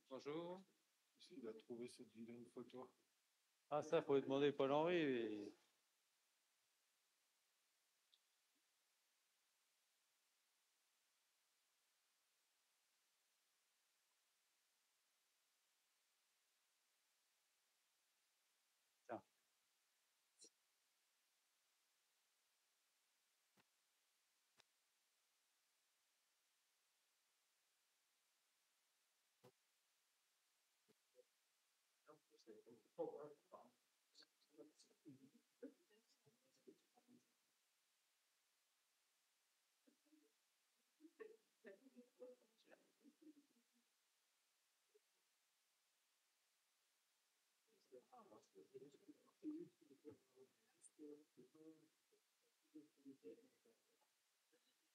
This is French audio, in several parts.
Bonjour. Il a trouvé cette vilaine photo. Ah, ça, faut demander Paul-Henri. Tiens.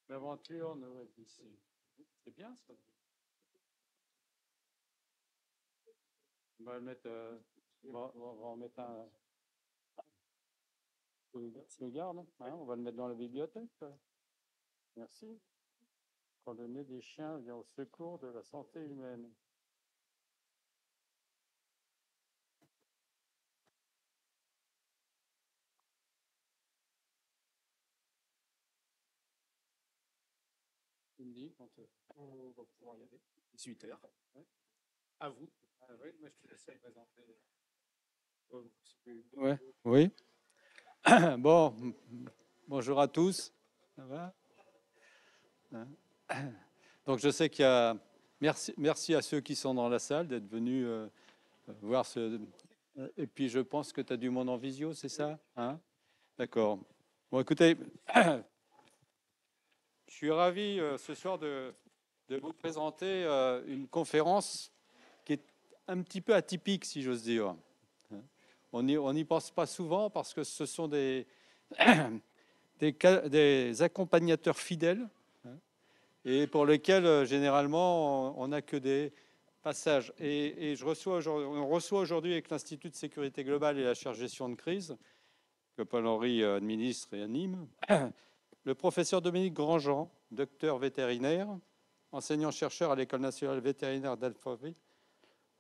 L'aventure Noël ici. C'est bien ça. On va le mettre. On va en mettre un. Je le garde. Hein, on va le mettre dans la bibliothèque. Merci. Coordonnées des chiens vient au secours de la santé humaine. Tu me dis quand on va pouvoir y aller. 18h. Ouais. À vous. Ah, oui, moi je te laisse présenter. Ouais, oui. Bon, bonjour à tous. Ça va? Donc je sais qu'il y a. Merci à ceux qui sont dans la salle d'être venus voir ce. Et puis je pense que tu as du monde en visio, c'est ça? Hein? D'accord. Bon, écoutez, je suis ravi ce soir de vous présenter une conférence qui est un petit peu atypique, si j'ose dire. On n'y pense pas souvent parce que ce sont des accompagnateurs fidèles et pour lesquels, généralement, on n'a que des passages. Et on reçoit aujourd'hui avec l'Institut de sécurité globale et la chaire gestion de crise, que Paul-Henri administre et anime, le professeur Dominique Grandjean, docteur vétérinaire, enseignant-chercheur à l'École nationale vétérinaire d'Alfortville,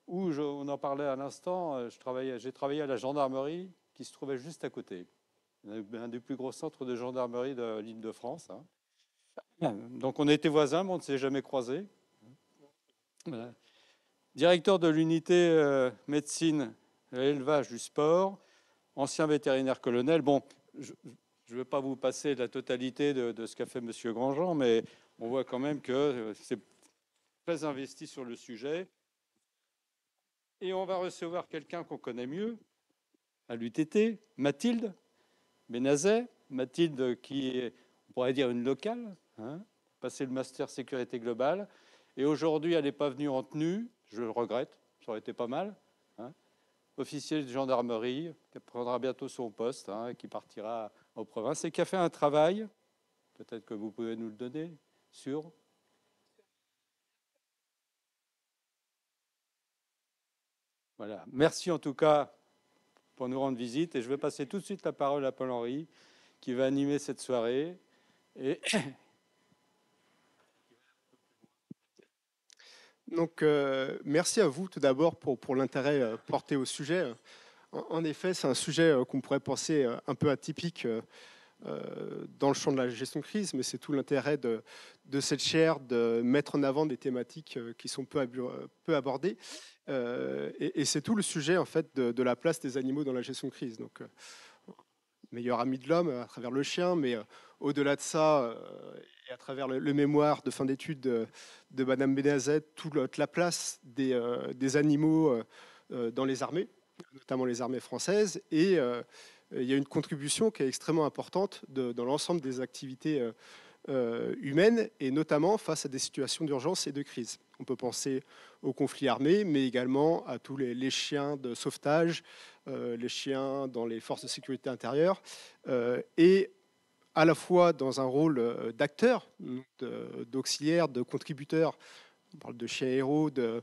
où on en parlait à l'instant, j'ai travaillé à la gendarmerie qui se trouvait juste à côté, un des plus gros centres de gendarmerie de l'Île-de-France. Hein. Donc on était voisins, mais on ne s'est jamais croisés. Voilà. Directeur de l'unité médecine et élevage du sport, ancien vétérinaire colonel. Bon, je ne vais pas vous passer la totalité de ce qu'a fait M. Grandjean, mais on voit quand même que c'est très investi sur le sujet. Et on va recevoir quelqu'un qu'on connaît mieux, à l'UTT, Mathilde Benazet. Mathilde qui est, on pourrait dire, une locale, hein, passé le master sécurité globale. Et aujourd'hui, elle n'est pas venue en tenue, je le regrette, ça aurait été pas mal. Hein. Officier de gendarmerie, qui prendra bientôt son poste, hein, qui partira aux provinces et qui a fait un travail, peut-être que vous pouvez nous le donner, sur... Voilà. Merci en tout cas pour nous rendre visite et je vais passer tout de suite la parole à Paul-Henri qui va animer cette soirée. Et... Donc, merci à vous tout d'abord pour l'intérêt porté au sujet. En effet, c'est un sujet qu'on pourrait penser un peu atypique dans le champ de la gestion de crise, mais c'est tout l'intérêt de cette chaire de mettre en avant des thématiques qui sont peu abordées. Et c'est tout le sujet en fait de la place des animaux dans la gestion de crise. Donc, meilleur ami de l'homme à travers le chien, mais au-delà de ça, et à travers le mémoire de fin d'études de Madame Benazet, toute la place des animaux dans les armées, notamment les armées françaises, et il y a une contribution qui est extrêmement importante dans l'ensemble des activités humaines, et notamment face à des situations d'urgence et de crise. On peut penser aux conflits armés, mais également à tous les chiens de sauvetage, les chiens dans les forces de sécurité intérieure, et à la fois dans un rôle d'acteur, d'auxiliaire, de contributeur. On parle de chiens héros, de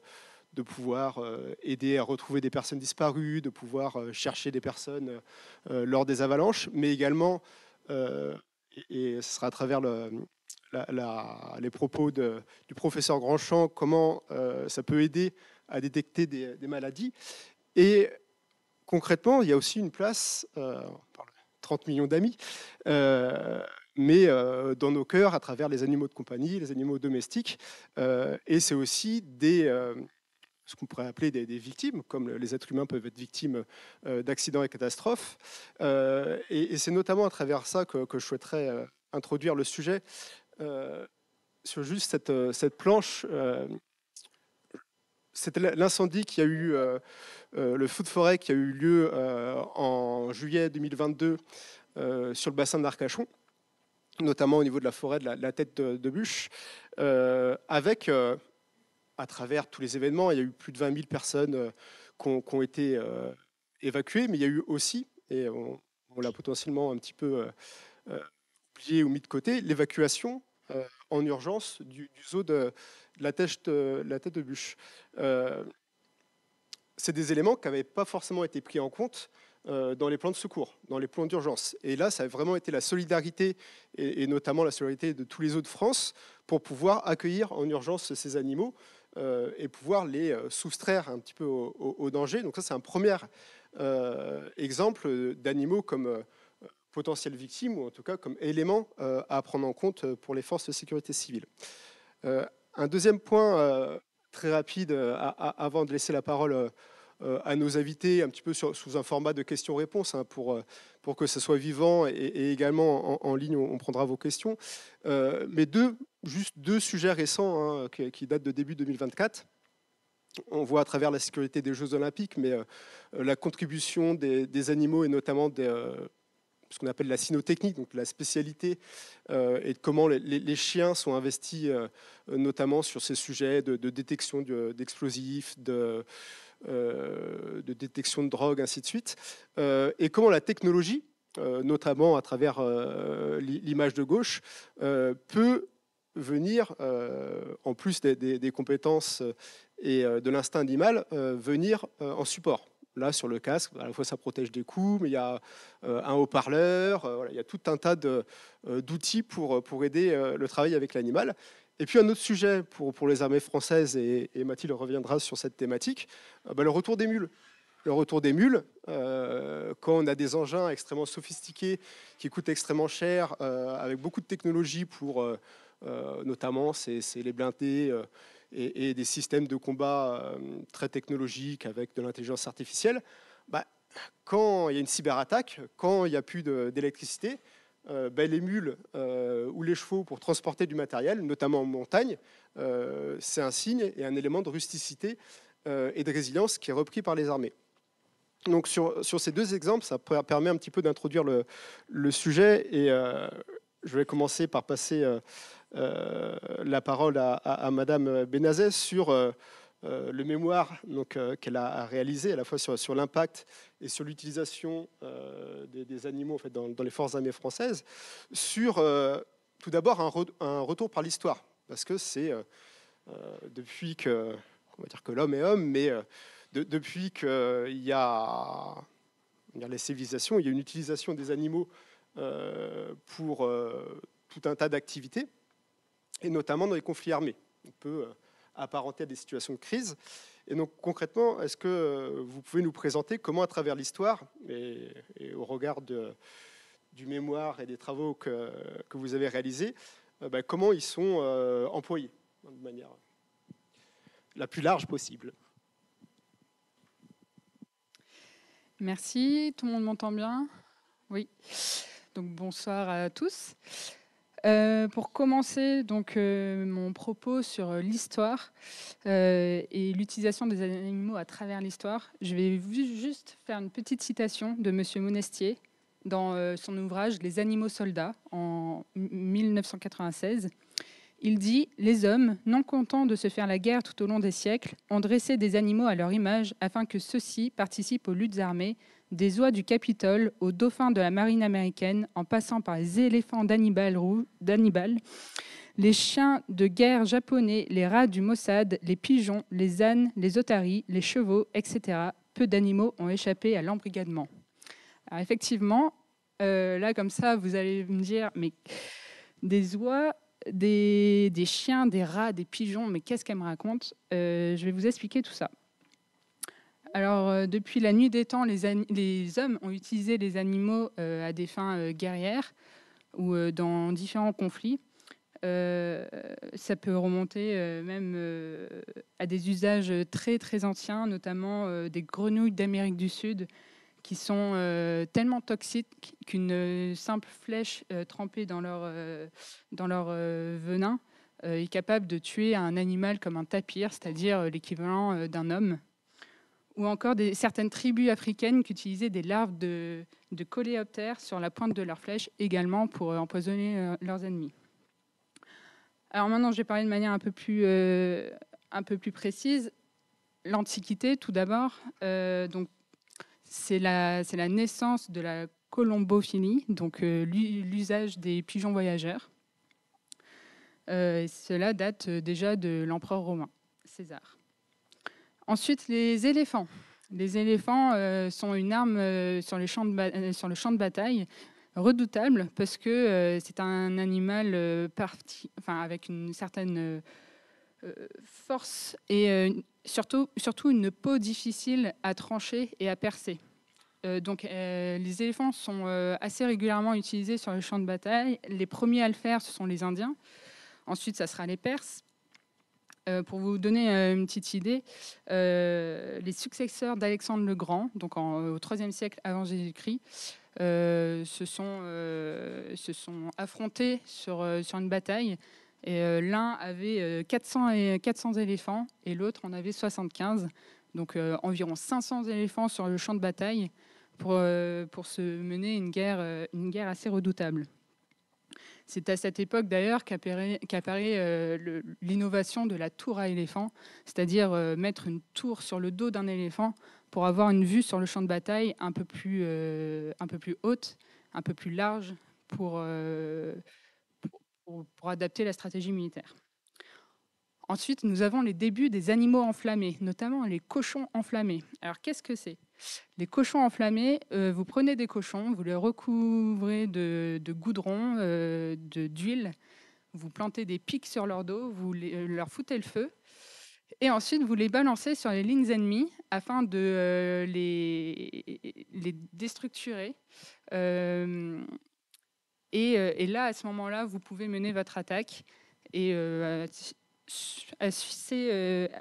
pouvoir aider à retrouver des personnes disparues, de pouvoir chercher des personnes lors des avalanches, mais également, et ce sera à travers les propos du professeur Grandchamp, comment ça peut aider à détecter des maladies. Et concrètement, il y a aussi une place, 30 millions d'amis, mais dans nos cœurs, à travers les animaux de compagnie, les animaux domestiques. Et c'est aussi ce qu'on pourrait appeler des victimes, comme les êtres humains peuvent être victimes d'accidents et catastrophes. Et c'est notamment à travers ça que je souhaiterais introduire le sujet, sur juste cette planche. C'était l'incendie qui a eu, le feu de forêt qui a eu lieu en juillet 2022 sur le bassin d'Arcachon, notamment au niveau de la forêt de la tête de bûche, avec, à travers tous les événements, il y a eu plus de 20 000 personnes qui ont été évacuées, mais il y a eu aussi, et on l'a potentiellement un petit peu oublié ou mis de côté, l'évacuation en urgence du zoo de la tête de bûche. C'est des éléments qui n'avaient pas forcément été pris en compte dans les plans de secours, dans les plans d'urgence. Et là, ça a vraiment été la solidarité, et notamment la solidarité de tous les zoos de France, pour pouvoir accueillir en urgence ces animaux et pouvoir les soustraire un petit peu au danger. Donc ça, c'est un premier exemple d'animaux comme potentielles victimes, ou en tout cas comme éléments à prendre en compte pour les forces de sécurité civile. Un deuxième point très rapide, avant de laisser la parole à nos invités, un petit peu sous un format de questions-réponses, hein, pour que ce soit vivant, et également en ligne, on prendra vos questions. Mais juste deux sujets récents, hein, qui datent de début 2024. On voit à travers la sécurité des Jeux Olympiques, mais la contribution des animaux, et notamment ce qu'on appelle la cynotechnique, donc la spécialité, et de comment les chiens sont investis, notamment sur ces sujets de détection d'explosifs, de détection de drogue, ainsi de suite, et comment la technologie, notamment à travers l'image de gauche, peut venir, en plus des compétences et de l'instinct animal, venir en support. Là, sur le casque, à la fois ça protège des coups, mais il y a un haut-parleur, voilà, il y a tout un tas d'outils pour aider le travail avec l'animal. Et puis un autre sujet pour les armées françaises, et Mathilde reviendra sur cette thématique, le retour des mules. Le retour des mules, quand on a des engins extrêmement sophistiqués, qui coûtent extrêmement cher, avec beaucoup de technologies pour, notamment, c'est les blindés, et des systèmes de combat très technologiques avec de l'intelligence artificielle, quand il y a une cyberattaque, quand il n'y a plus d'électricité, les mules ou les chevaux pour transporter du matériel, notamment en montagne, c'est un signe et un élément de rusticité et de résilience qui est repris par les armées. Donc sur ces deux exemples, ça permet un petit peu d'introduire le sujet, et je vais commencer par passer la parole à Madame Benazet sur le mémoire qu'elle a réalisé, à la fois sur l'impact et sur l'utilisation des animaux, en fait, dans les forces armées françaises, sur tout d'abord un retour par l'histoire, parce que c'est depuis que, on va dire que l'homme est homme, mais depuis qu'il y a les civilisations, il y a une utilisation des animaux pour tout un tas d'activités, et notamment dans les conflits armés. On peut apparenter à des situations de crise. Et donc concrètement, est-ce que vous pouvez nous présenter comment, à travers l'histoire, et au regard du mémoire et des travaux que vous avez réalisés, comment ils sont employés de manière la plus large possible? Merci, tout le monde m'entend bien? Oui. Donc bonsoir à tous. Pour commencer mon propos sur l'histoire et l'utilisation des animaux à travers l'histoire, je vais juste faire une petite citation de Monsieur Monestier dans son ouvrage « Les animaux soldats » en 1996. Il dit « Les hommes, non contents de se faire la guerre tout au long des siècles, ont dressé des animaux à leur image afin que ceux-ci participent aux luttes armées, des oies du Capitole aux dauphins de la marine américaine, en passant par les éléphants d'Hannibal, les chiens de guerre japonais, les rats du Mossad, les pigeons, les ânes, les otaries, les chevaux, etc. Peu d'animaux ont échappé à l'embrigadement. » Alors effectivement, là comme ça, vous allez me dire, mais des oies, des chiens, des rats, des pigeons. Mais qu'est-ce qu'elle me raconte? Je vais vous expliquer tout ça. Alors, depuis la nuit des temps, les hommes ont utilisé les animaux à des fins guerrières ou dans différents conflits. Ça peut remonter même à des usages très très anciens, notamment des grenouilles d'Amérique du Sud qui sont tellement toxiques qu'une simple flèche trempée dans leur venin est capable de tuer un animal comme un tapir, c'est-à-dire l'équivalent d'un homme. Ou encore certaines tribus africaines qui utilisaient des larves de coléoptères sur la pointe de leurs flèches, également pour empoisonner leurs ennemis. Alors maintenant, je vais parler de manière un peu plus précise. L'Antiquité, tout d'abord, donc c'est la naissance de la colombophilie, donc l'usage des pigeons voyageurs. Cela date déjà de l'empereur romain, César. Ensuite, les éléphants. Les éléphants sont une arme sur le champ de bataille redoutable parce que c'est un animal avec une certaine force et surtout une peau difficile à trancher et à percer. Donc, les éléphants sont assez régulièrement utilisés sur le champ de bataille. Les premiers à le faire, ce sont les Indiens. Ensuite, ça sera les Perses. Pour vous donner une petite idée, les successeurs d'Alexandre le Grand, donc au IIIe siècle avant Jésus-Christ, se sont affrontés sur une bataille. Et l'un avait 400 éléphants et l'autre en avait 75. Donc environ 500 éléphants sur le champ de bataille pour se mener une guerre assez redoutable. C'est à cette époque d'ailleurs qu'apparaît l'innovation de la tour à éléphant, c'est-à-dire mettre une tour sur le dos d'un éléphant pour avoir une vue sur le champ de bataille un peu plus haute, un peu plus large pour adapter la stratégie militaire. Ensuite, nous avons les débuts des animaux enflammés, notamment les cochons enflammés. Alors, qu'est-ce que c'est ? Les cochons enflammés, vous prenez des cochons, vous les recouvrez de goudron, d'huile, vous plantez des pics sur leur dos, vous leur foutez le feu, et ensuite vous les balancez sur les lignes ennemies afin de les déstructurer. Et là, à ce moment-là, vous pouvez mener votre attaque et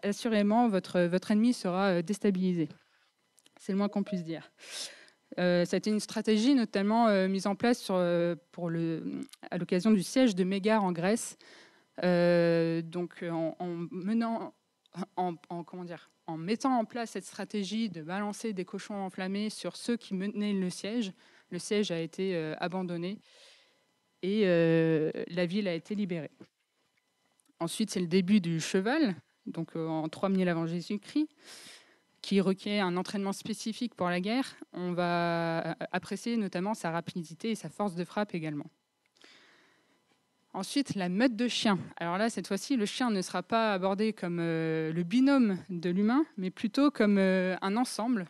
assurément, votre ennemi sera déstabilisé. C'est le moins qu'on puisse dire. Ça a été une stratégie notamment mise en place à l'occasion du siège de Mégare en Grèce. Donc, en mettant en place cette stratégie de balancer des cochons enflammés sur ceux qui menaient le siège a été abandonné et la ville a été libérée. Ensuite, c'est le début du cheval, donc en 3000 avant Jésus-Christ, qui requiert un entraînement spécifique pour la guerre. On va apprécier notamment sa rapidité et sa force de frappe également. Ensuite, la meute de chiens. Alors là, cette fois-ci, le chien ne sera pas abordé comme le binôme de l'humain, mais plutôt comme un ensemble.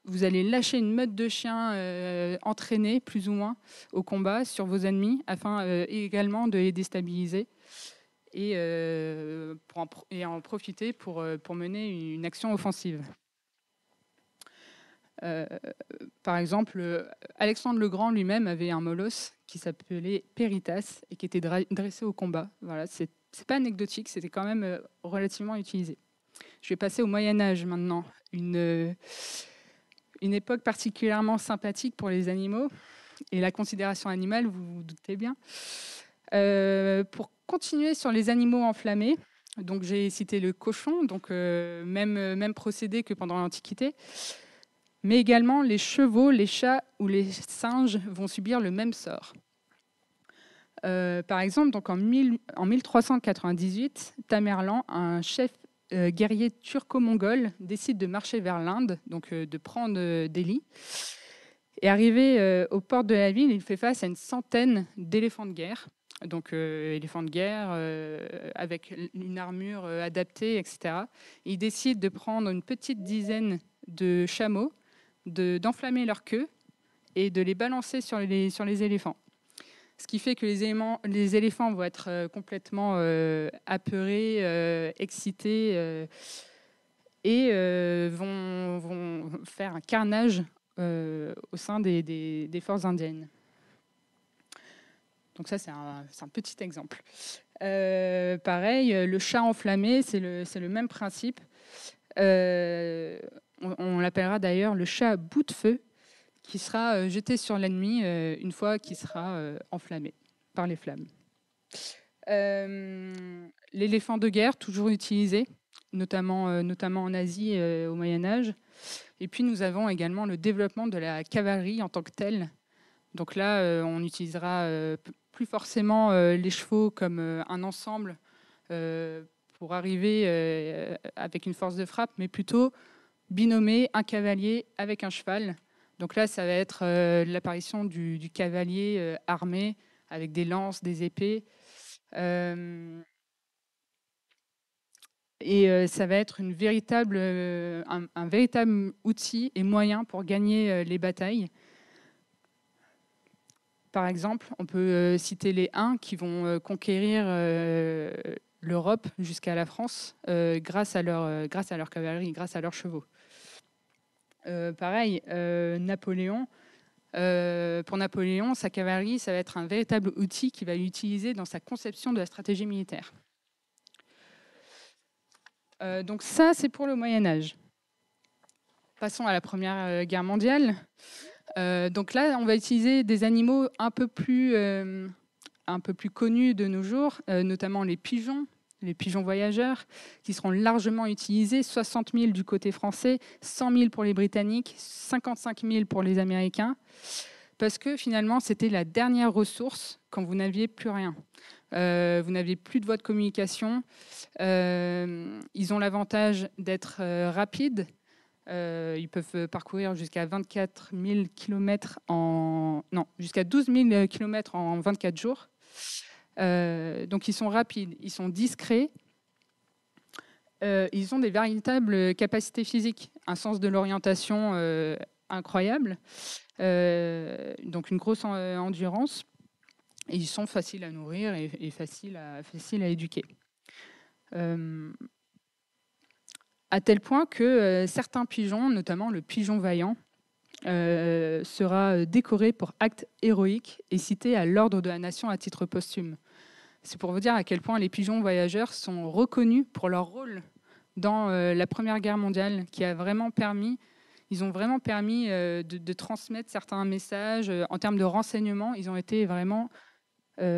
Vous allez lâcher une meute de chiens entraînés, plus ou moins, au combat sur vos ennemis, afin également de les déstabiliser et en profiter pour mener une action offensive. Par exemple, Alexandre le Grand lui-même avait un molosse qui s'appelait Péritas et qui était dressé au combat. Voilà, c'est pas anecdotique, c'était quand même relativement utilisé. Je vais passer au Moyen-Âge maintenant, une époque particulièrement sympathique pour les animaux et la considération animale, vous vous doutez bien. Pour continuer sur les animaux enflammés, donc j'ai cité le cochon, donc même procédé que pendant l'Antiquité, mais également les chevaux, les chats ou les singes vont subir le même sort. Par exemple, donc en 1398, Tamerlan, un chef guerrier turco-mongol, décide de marcher vers l'Inde, donc de prendre Delhi. Et arrivé aux portes de la ville, il fait face à une centaine d'éléphants de guerre. Donc éléphants de guerre avec une armure adaptée, etc. Il décide de prendre une petite dizaine de chameaux, d'enflammer leur queue et de les balancer sur les éléphants. ce qui fait que les éléphants vont être complètement apeurés, excités et vont faire un carnage au sein des forces indiennes. Donc ça, c'est un petit exemple. Pareil, le chat enflammé, c'est le même principe. On l'appellera d'ailleurs le chat à bout de feu, qui sera jeté sur l'ennemi une fois qu'il sera enflammé par les flammes. L'éléphant de guerre, toujours utilisé, notamment en Asie au Moyen-Âge. Et puis nous avons également le développement de la cavalerie en tant que telle. Donc là, on utilisera plus forcément les chevaux comme un ensemble pour arriver avec une force de frappe, mais plutôt binomé un cavalier avec un cheval. Donc là, ça va être l'apparition du cavalier armé avec des lances, des épées. Et ça va être un véritable outil et moyen pour gagner les batailles. Par exemple, on peut citer les Huns qui vont conquérir l'Europe jusqu'à la France grâce à leur cavalerie, grâce à leurs chevaux. Pareil, Napoléon. Pour Napoléon, sa cavalerie, ça va être un véritable outil qu'il va utiliser dans sa conception de la stratégie militaire. Donc ça, c'est pour le Moyen-Âge. Passons à la Première Guerre mondiale. Donc là, on va utiliser des animaux un peu plus connus de nos jours, notamment les pigeons voyageurs, qui seront largement utilisés, 60 000 du côté français, 100 000 pour les Britanniques, 55 000 pour les Américains, parce que finalement, c'était la dernière ressource quand vous n'aviez plus rien. Vous n'aviez plus de voie de communication. Ils ont l'avantage d'être rapides. Ils peuvent parcourir jusqu'à 24 000 km jusqu'à 12 000 km en 24 jours. Donc ils sont rapides, ils sont discrets. Ils ont des véritables capacités physiques, un sens de l'orientation incroyable, donc une grosse endurance. Et ils sont faciles à nourrir et faciles à éduquer. À tel point que certains pigeons, notamment le pigeon vaillant, sera décoré pour actes héroïques et cité à l'ordre de la nation à titre posthume. C'est pour vous dire à quel point les pigeons voyageurs sont reconnus pour leur rôle dans la Première Guerre mondiale, ils ont vraiment permis de transmettre certains messages. En termes de renseignement, ils ont été vraiment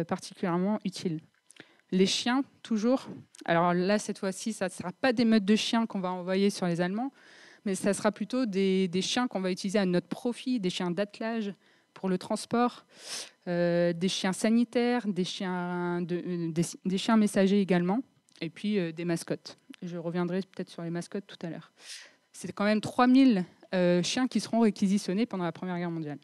particulièrement utiles. Les chiens, toujours. Alors là, cette fois-ci, ça ne sera pas des meutes de chiens qu'on va envoyer sur les Allemands, mais ça sera plutôt des chiens qu'on va utiliser à notre profit, des chiens d'attelage pour le transport, des chiens sanitaires, des chiens messagers également, et puis des mascottes. Je reviendrai peut-être sur les mascottes tout à l'heure. C'est quand même 3000 chiens qui seront réquisitionnés pendant la Première Guerre mondiale.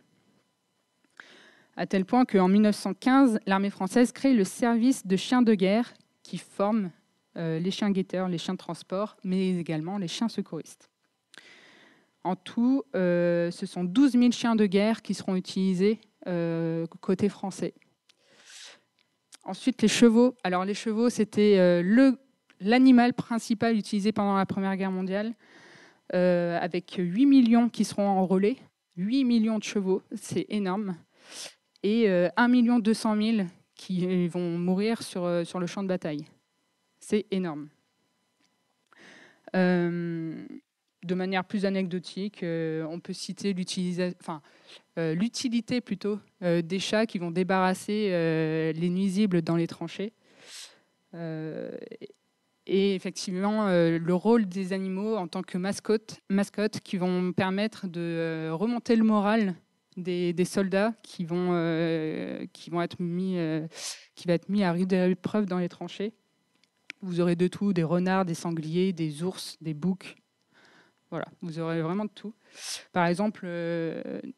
À tel point qu'en 1915, l'armée française crée le service de chiens de guerre qui forme les chiens guetteurs, les chiens de transport, mais également les chiens secouristes. En tout, ce sont 12 000 chiens de guerre qui seront utilisés côté français. Ensuite, les chevaux. Alors, les chevaux, c'était l'animal principal utilisé pendant la Première Guerre mondiale, avec 8 millions qui seront enrôlés. 8 millions de chevaux, c'est énorme. Et 1 200 000 qui vont mourir sur le champ de bataille. C'est énorme. De manière plus anecdotique, on peut citer l'utilité plutôt des chats qui vont débarrasser les nuisibles dans les tranchées. Et effectivement, le rôle des animaux en tant que mascottes qui vont permettre de remonter le moral des soldats qui va être mis à rude épreuve dans les tranchées. Vous aurez de tout, des renards, des sangliers, des ours, des boucs. Voilà, vous aurez vraiment de tout. Par exemple,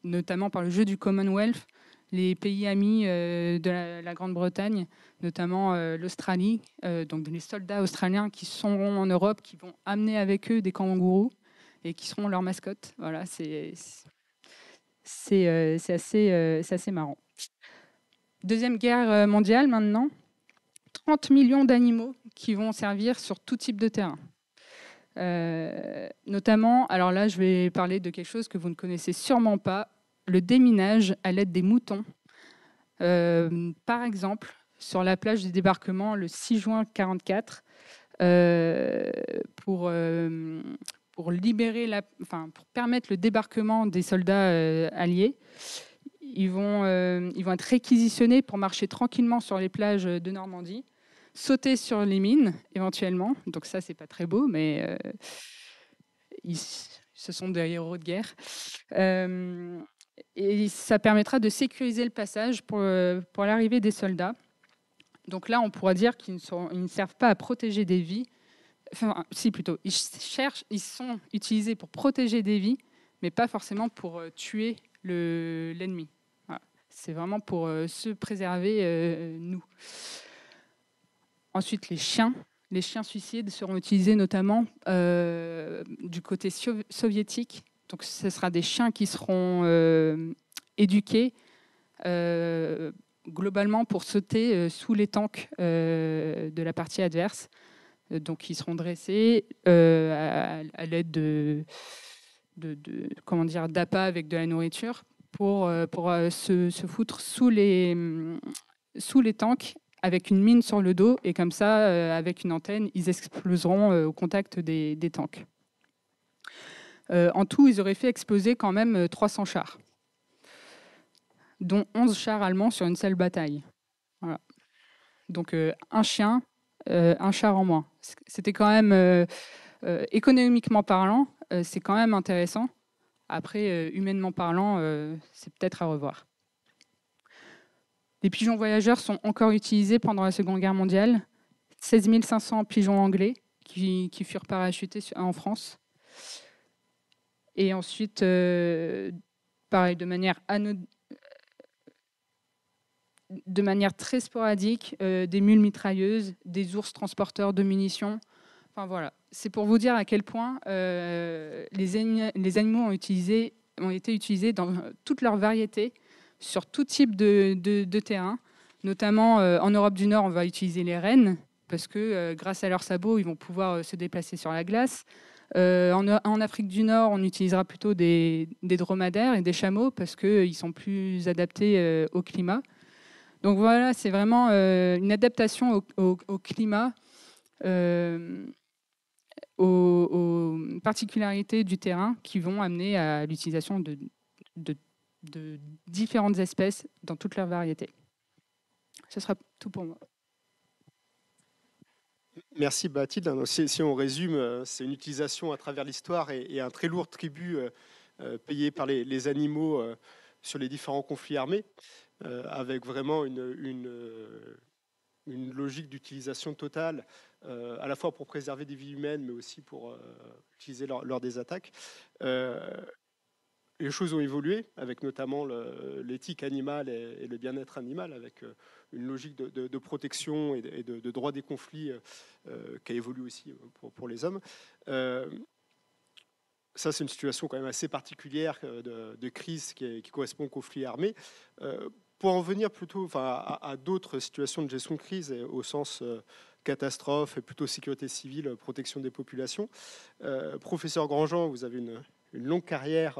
notamment par le jeu du Commonwealth, les pays amis de la Grande-Bretagne, notamment l'Australie, donc les soldats australiens qui seront en Europe, qui vont amener avec eux des kangourous et qui seront leurs mascottes. Voilà, c'est assez marrant. Deuxième guerre mondiale maintenant, 30 millions d'animaux qui vont servir sur tout type de terrain. Notamment, alors là je vais parler de quelque chose que vous ne connaissez sûrement pas, le déminage à l'aide des moutons. Par exemple, sur la plage du débarquement le 6 juin 1944, pour pour permettre le débarquement des soldats alliés, ils vont être réquisitionnés pour marcher tranquillement sur les plages de Normandie, sauter sur les mines éventuellement. Donc ça, c'est pas très beau, mais ce sont des héros de guerre. Et ça permettra de sécuriser le passage pour l'arrivée des soldats. Donc là, on pourra dire qu'ils ne servent pas à protéger des vies. Enfin, si plutôt, ils sont utilisés pour protéger des vies, mais pas forcément pour tuer l'ennemi. Voilà. C'est vraiment pour se préserver, nous. Ensuite, les chiens. Les chiens suicides seront utilisés notamment du côté soviétique. Donc, ce sera des chiens qui seront éduqués globalement pour sauter sous les tanks de la partie adverse. Donc, ils seront dressés à l'aide d'appâts avec de la nourriture pour se foutre sous les tanks avec une mine sur le dos, et comme ça, avec une antenne, ils exploseront au contact des tanks. En tout, ils auraient fait exploser quand même 300 chars, dont 11 chars allemands sur une seule bataille. Voilà. Donc un chien, un char en moins. C'était quand même, économiquement parlant, c'est quand même intéressant. Après, humainement parlant, c'est peut-être à revoir. Les pigeons voyageurs sont encore utilisés pendant la Seconde Guerre mondiale. 16 500 pigeons anglais qui furent parachutés en France. Et ensuite, pareil, de manière très sporadique, des mules mitrailleuses, des ours transporteurs de munitions. Enfin voilà, c'est pour vous dire à quel point les animaux ont été utilisés dans toute leur variété, sur tout type de terrain. Notamment en Europe du Nord, on va utiliser les rennes, parce que grâce à leurs sabots, ils vont pouvoir se déplacer sur la glace. En Afrique du Nord, on utilisera plutôt des dromadaires et des chameaux, parce qu'ils sont plus adaptés au climat. Donc voilà, c'est vraiment une adaptation au climat, aux particularités du terrain qui vont amener à l'utilisation de différentes espèces dans toute leur variété. Ce sera tout pour moi. Merci Bathilde. Si on résume, c'est une utilisation à travers l'histoire et un très lourd tribut payé par les animaux sur les différents conflits armés, avec vraiment une logique d'utilisation totale, à la fois pour préserver des vies humaines, mais aussi pour utiliser lors des attaques. Les choses ont évolué, avec notamment l'éthique animale et le bien-être animal, avec une logique de protection et de droit des conflits qui a évolué aussi pour les hommes. Ça, c'est une situation quand même assez particulière de crise qui correspond au conflit armé. Pour en venir plutôt à d'autres situations de gestion de crise, au sens catastrophe et plutôt sécurité civile, protection des populations. Professeur Grandjean, vous avez une longue carrière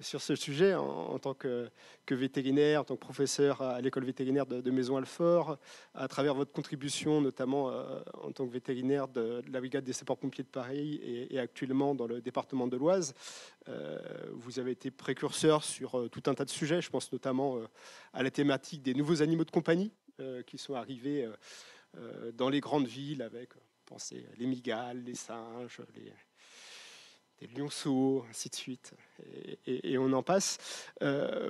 sur ce sujet en tant que vétérinaire, en tant que professeur à l'école vétérinaire de Maisons-Alfort, à travers votre contribution notamment en tant que vétérinaire de la brigade des sapeurs-pompiers de Paris et actuellement dans le département de l'Oise. Vous avez été précurseur sur tout un tas de sujets, je pense notamment à la thématique des nouveaux animaux de compagnie qui sont arrivés dans les grandes villes avec, pensez, les migales, les singes, des lionceaux, ainsi de suite, et on en passe.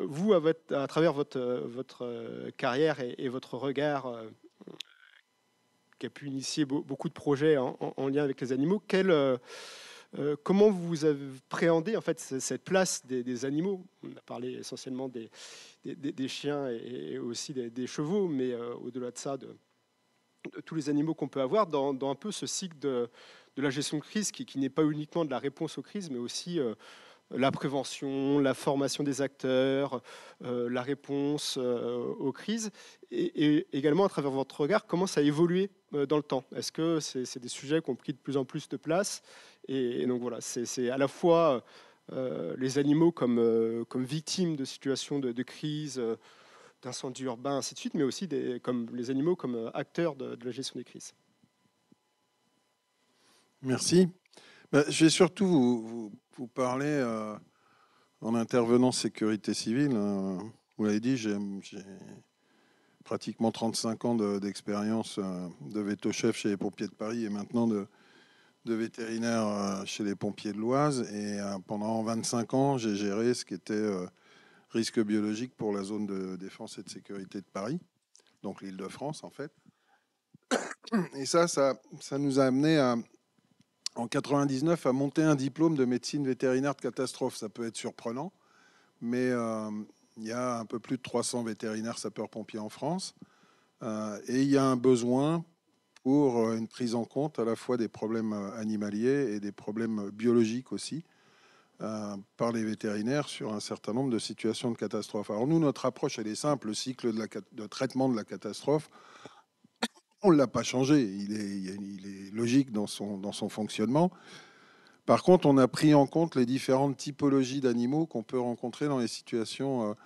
Vous, à travers votre carrière et votre regard qui a pu initier beaucoup de projets en lien avec les animaux, comment vous appréhendez en fait cette place des animaux? On a parlé essentiellement des chiens et aussi des chevaux, mais au-delà de ça, de tous les animaux qu'on peut avoir dans un peu ce cycle de la gestion de crise qui n'est pas uniquement de la réponse aux crises, mais aussi la prévention, la formation des acteurs, la réponse aux crises, et également à travers votre regard, comment ça a évolué dans le temps. Est-ce que c'est des sujets qui ont pris de plus en plus de place, et donc voilà, c'est à la fois les animaux comme victimes de situations de crise, d'incendies urbains, ainsi de suite, mais aussi comme les animaux comme acteurs de la gestion des crises. Merci. Je vais surtout vous parler en intervenant sécurité civile. Vous l'avez dit, j'ai pratiquement 35 ans d'expérience de veto-chef chez les pompiers de Paris et maintenant de vétérinaire chez les pompiers de l'Oise. Et pendant 25 ans, j'ai géré ce qui était risque biologique pour la zone de défense et de sécurité de Paris, donc l'Île-de-France en fait. Et ça nous a amené en 99 à monter un diplôme de médecine vétérinaire de catastrophe. Ça peut être surprenant, mais il y a un peu plus de 300 vétérinaires sapeurs-pompiers en France, et il y a un besoin pour une prise en compte à la fois des problèmes animaliers et des problèmes biologiques aussi, par les vétérinaires sur un certain nombre de situations de catastrophe. Alors nous, notre approche, elle est simple. Le cycle de traitement de la catastrophe, on ne l'a pas changé. Il est logique dans son fonctionnement. Par contre, on a pris en compte les différentes typologies d'animaux qu'on peut rencontrer dans les situations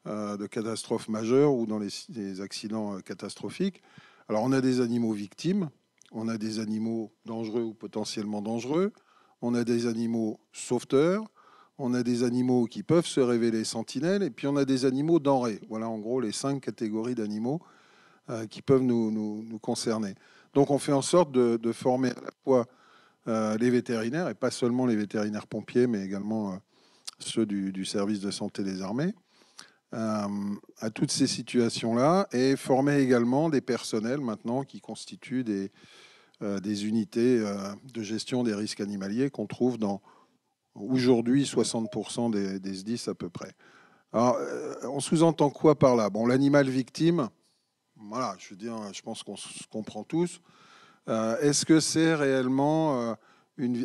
de catastrophes majeures ou dans les accidents catastrophiques. Alors, on a des animaux victimes, on a des animaux dangereux ou potentiellement dangereux, on a des animaux sauveteurs, on a des animaux qui peuvent se révéler sentinelles, et puis on a des animaux denrées. Voilà en gros les 5 catégories d'animaux qui peuvent nous concerner. Donc on fait en sorte de former à la fois les vétérinaires, et pas seulement les vétérinaires pompiers, mais également ceux du service de santé des armées, à toutes ces situations-là, et former également des personnels maintenant qui constituent des unités de gestion des risques animaliers qu'on trouve dans aujourd'hui 60% des SDIS à peu près. Alors, on sous-entend quoi par là? Bon, l'animal victime, voilà, je veux dire, je pense qu'on se comprend tous. Est-ce que c'est réellement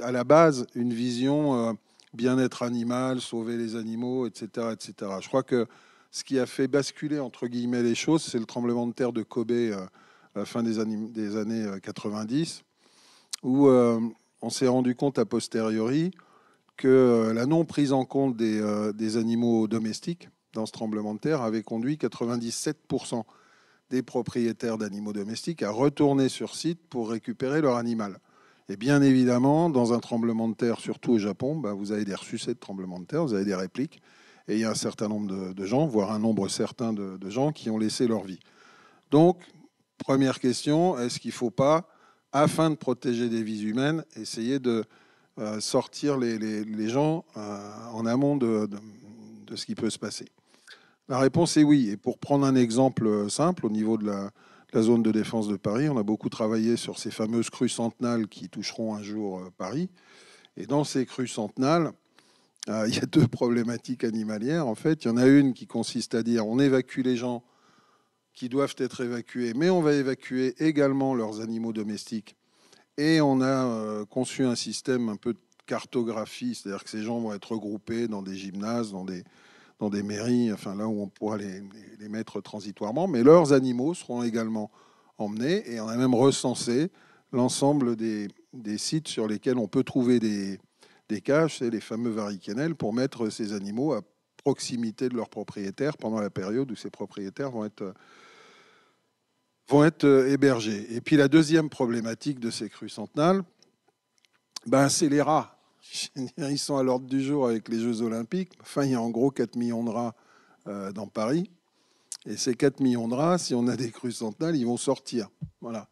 à la base une vision bien-être animal, sauver les animaux, etc., etc. Je crois que ce qui a fait basculer entre guillemets les choses, c'est le tremblement de terre de Kobe à la fin des années 90, où on s'est rendu compte a posteriori que la non prise en compte des animaux domestiques dans ce tremblement de terre avait conduit 97% des propriétaires d'animaux domestiques à retourner sur site pour récupérer leur animal. Et bien évidemment, dans un tremblement de terre, surtout au Japon, vous avez des ressuscités de tremblement de terre, vous avez des répliques, et il y a un certain nombre de gens, voire un nombre certain de gens qui ont laissé leur vie. Donc, première question, est-ce qu'il ne faut pas, afin de protéger des vies humaines, essayer de sortir les gens en amont de ce qui peut se passer? La réponse est oui. Et pour prendre un exemple simple, au niveau de la zone de défense de Paris, on a beaucoup travaillé sur ces fameuses crues centenales qui toucheront un jour Paris. Et dans ces crues centenales, il y a 2 problématiques animalières. En fait, il y en a une qui consiste à dire on évacue les gens qui doivent être évacués, mais on va évacuer également leurs animaux domestiques. Et on a conçu un système un peu de cartographie, c'est-à-dire que ces gens vont être regroupés dans des gymnases, dans des mairies, enfin là où on pourra les mettre transitoirement, mais leurs animaux seront également emmenés, et on a même recensé l'ensemble des sites sur lesquels on peut trouver des cages, c'est les fameux varicannelles, pour mettre ces animaux à proximité de leurs propriétaires pendant la période où ces propriétaires vont être hébergés. Et puis la deuxième problématique de ces crues centenales, c'est les rats. Ils sont à l'ordre du jour avec les Jeux Olympiques. Enfin, il y a en gros 4 millions de rats dans Paris. Et ces 4 millions de rats, si on a des crues centenales, ils vont sortir. Voilà.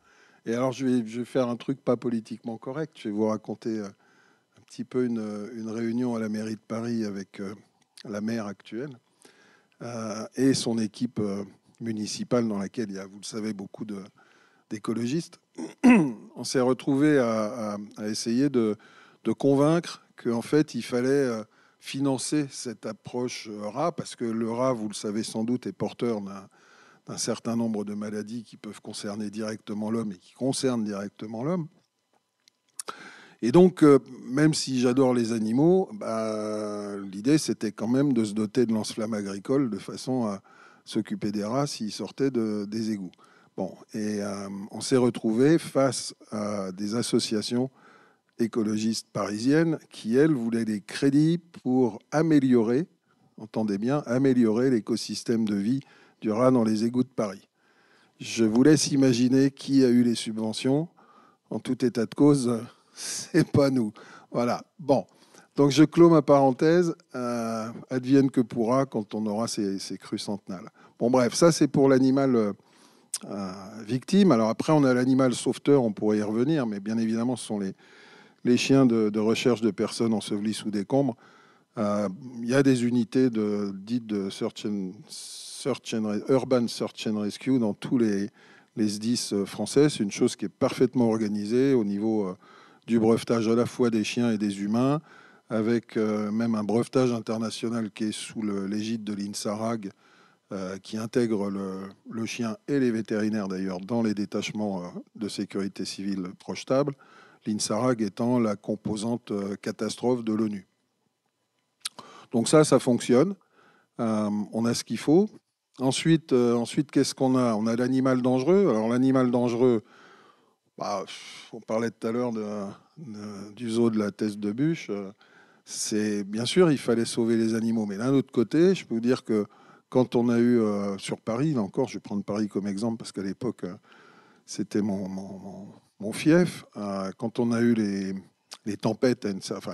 Et alors, je vais faire un truc pas politiquement correct. Je vais vous raconter un petit peu une réunion à la mairie de Paris avec la maire actuelle et son équipe municipale dans laquelle il y a, vous le savez, beaucoup d'écologistes. On s'est retrouvé à essayer de convaincre qu'en fait, il fallait financer cette approche rat, parce que le rat, vous le savez sans doute, est porteur d'un certain nombre de maladies qui peuvent concerner directement l'homme et qui concernent directement l'homme. Et donc, même si j'adore les animaux, l'idée, c'était quand même de se doter de lance-flammes agricoles de façon à s'occuper des rats s'ils sortaient des égouts. Bon, et on s'est retrouvé face à des associations écologistes parisiennes qui, elles, voulaient des crédits pour améliorer, entendez bien, améliorer l'écosystème de vie du rat dans les égouts de Paris. Je vous laisse imaginer qui a eu les subventions. En tout état de cause, c'est pas nous. Voilà. Bon. Donc, je clôt ma parenthèse. Advienne que pourra quand on aura ces crues centenales. Bon, bref, ça, c'est pour l'animal victime. Alors, après, on a l'animal sauveteur. On pourrait y revenir. Mais bien évidemment, ce sont les chiens de recherche de personnes ensevelies sous décombres. Il y a des unités dites de Urban Search and Rescue dans tous les SDIS français. C'est une chose qui est parfaitement organisée au niveau du brevetage à la fois des chiens et des humains, avec même un brevetage international qui est sous l'égide de l'INSARAG, qui intègre le chien et les vétérinaires d'ailleurs dans les détachements de sécurité civile projetables, l'INSARAG étant la composante catastrophe de l'ONU. Donc ça fonctionne. On a ce qu'il faut. Ensuite, qu'est-ce qu'on a? On a l'animal dangereux. Alors l'animal dangereux, on parlait tout à l'heure du zoo de la Teste de Bûche. C'est bien sûr, il fallait sauver les animaux. Mais d'un autre côté, je peux vous dire que quand on a eu sur Paris, là encore, je vais prendre Paris comme exemple parce qu'à l'époque, c'était mon fief. Quand on a eu les tempêtes,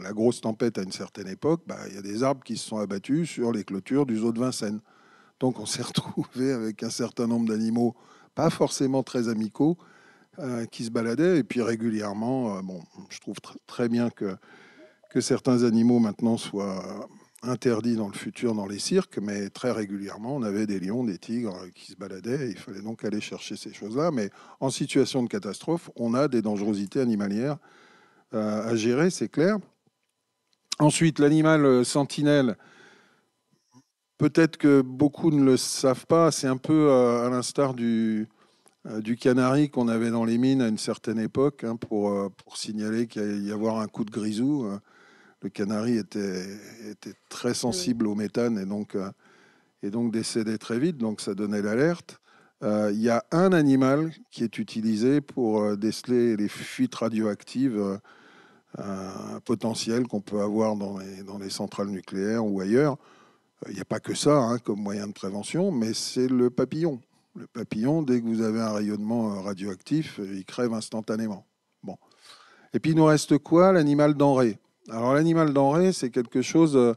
la grosse tempête à une certaine époque, il y a des arbres qui se sont abattus sur les clôtures du zoo de Vincennes. Donc on s'est retrouvé avec un certain nombre d'animaux, pas forcément très amicaux, qui se baladaient. Et puis régulièrement, je trouve très bien que certains animaux maintenant soient interdits dans le futur dans les cirques, mais très régulièrement, on avait des lions, des tigres qui se baladaient. Et il fallait donc aller chercher ces choses-là. Mais en situation de catastrophe, on a des dangerosités animalières à gérer, c'est clair. Ensuite, l'animal sentinelle. Peut-être que beaucoup ne le savent pas, c'est un peu à l'instar du canari qu'on avait dans les mines à une certaine époque pour signaler qu'il allait y avoir un coup de grisou. Le canari était très sensible au méthane et donc décédait très vite, donc ça donnait l'alerte. Il y a un animal qui est utilisé pour déceler les fuites radioactives potentielles qu'on peut avoir dans les centrales nucléaires ou ailleurs. Il n'y a pas que ça comme moyen de prévention, mais c'est le papillon. Le papillon, dès que vous avez un rayonnement radioactif, il crève instantanément. Bon. Et puis il nous reste quoi? L'animal denrée. Alors l'animal denrée, c'est quelque chose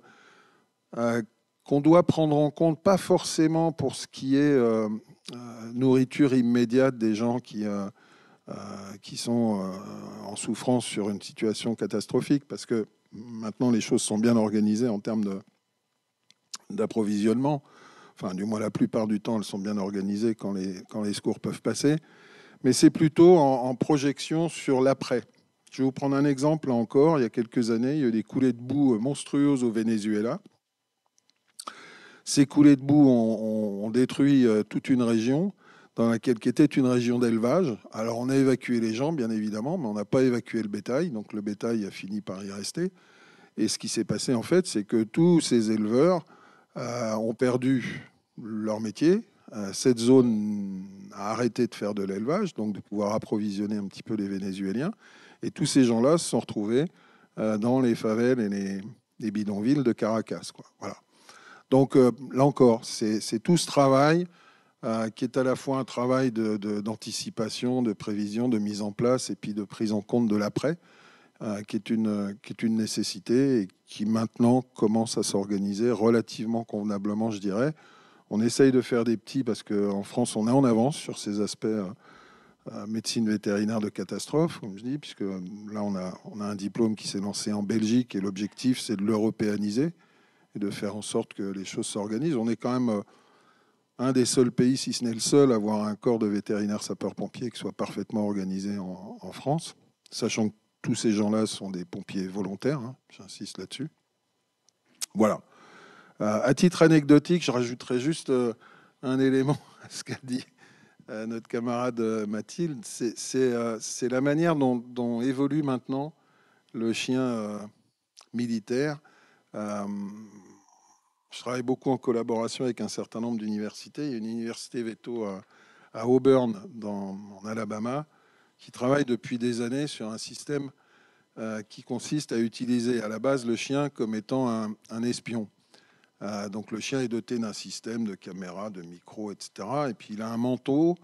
qu'on doit prendre en compte, pas forcément pour ce qui est nourriture immédiate des gens qui sont en souffrance sur une situation catastrophique, parce que maintenant les choses sont bien organisées en termes d'approvisionnement. Enfin, du moins, la plupart du temps, elles sont bien organisées quand les secours peuvent passer. Mais c'est plutôt en projection sur l'après. Je vais vous prendre un exemple, là encore. Il y a quelques années, il y a eu des coulées de boue monstrueuses au Venezuela. Ces coulées de boue ont détruit toute une région qui était une région d'élevage. Alors, on a évacué les gens, bien évidemment, mais on n'a pas évacué le bétail. Donc, le bétail a fini par y rester. Et ce qui s'est passé, en fait, c'est que tous ces éleveurs ont perdu leur métier. Cette zone a arrêté de faire de l'élevage, donc de pouvoir approvisionner un petit peu les Vénézuéliens. Et tous ces gens-là se sont retrouvés dans les favelles et les bidonvilles de Caracas, quoi. Voilà. Donc là encore, c'est tout ce travail qui est à la fois un travail d'anticipation, de prévision, de mise en place et puis de prise en compte de l'après, qui est une nécessité et qui maintenant commence à s'organiser relativement convenablement, je dirais. On essaye de faire des petits parce qu'en France, on est en avance sur ces aspects médecine vétérinaire de catastrophe, comme je dis, puisque là, on a un diplôme qui s'est lancé en Belgique et l'objectif, c'est de l'européaniser et de faire en sorte que les choses s'organisent. On est quand même un des seuls pays, si ce n'est le seul, à avoir un corps de vétérinaires sapeurs-pompiers qui soit parfaitement organisé en France, sachant que tous ces gens-là sont des pompiers volontaires, j'insiste là-dessus. Voilà. À titre anecdotique, je rajouterai juste un élément à ce qu'a dit notre camarade Mathilde. C'est la manière dont évolue maintenant le chien militaire. Je travaille beaucoup en collaboration avec un certain nombre d'universités. Il y a une université veto à Auburn, en Alabama, qui travaille depuis des années sur un système qui consiste à utiliser à la base le chien comme étant un espion. Donc le chien est doté d'un système de caméras, de micros, etc. Et puis il a un manteau.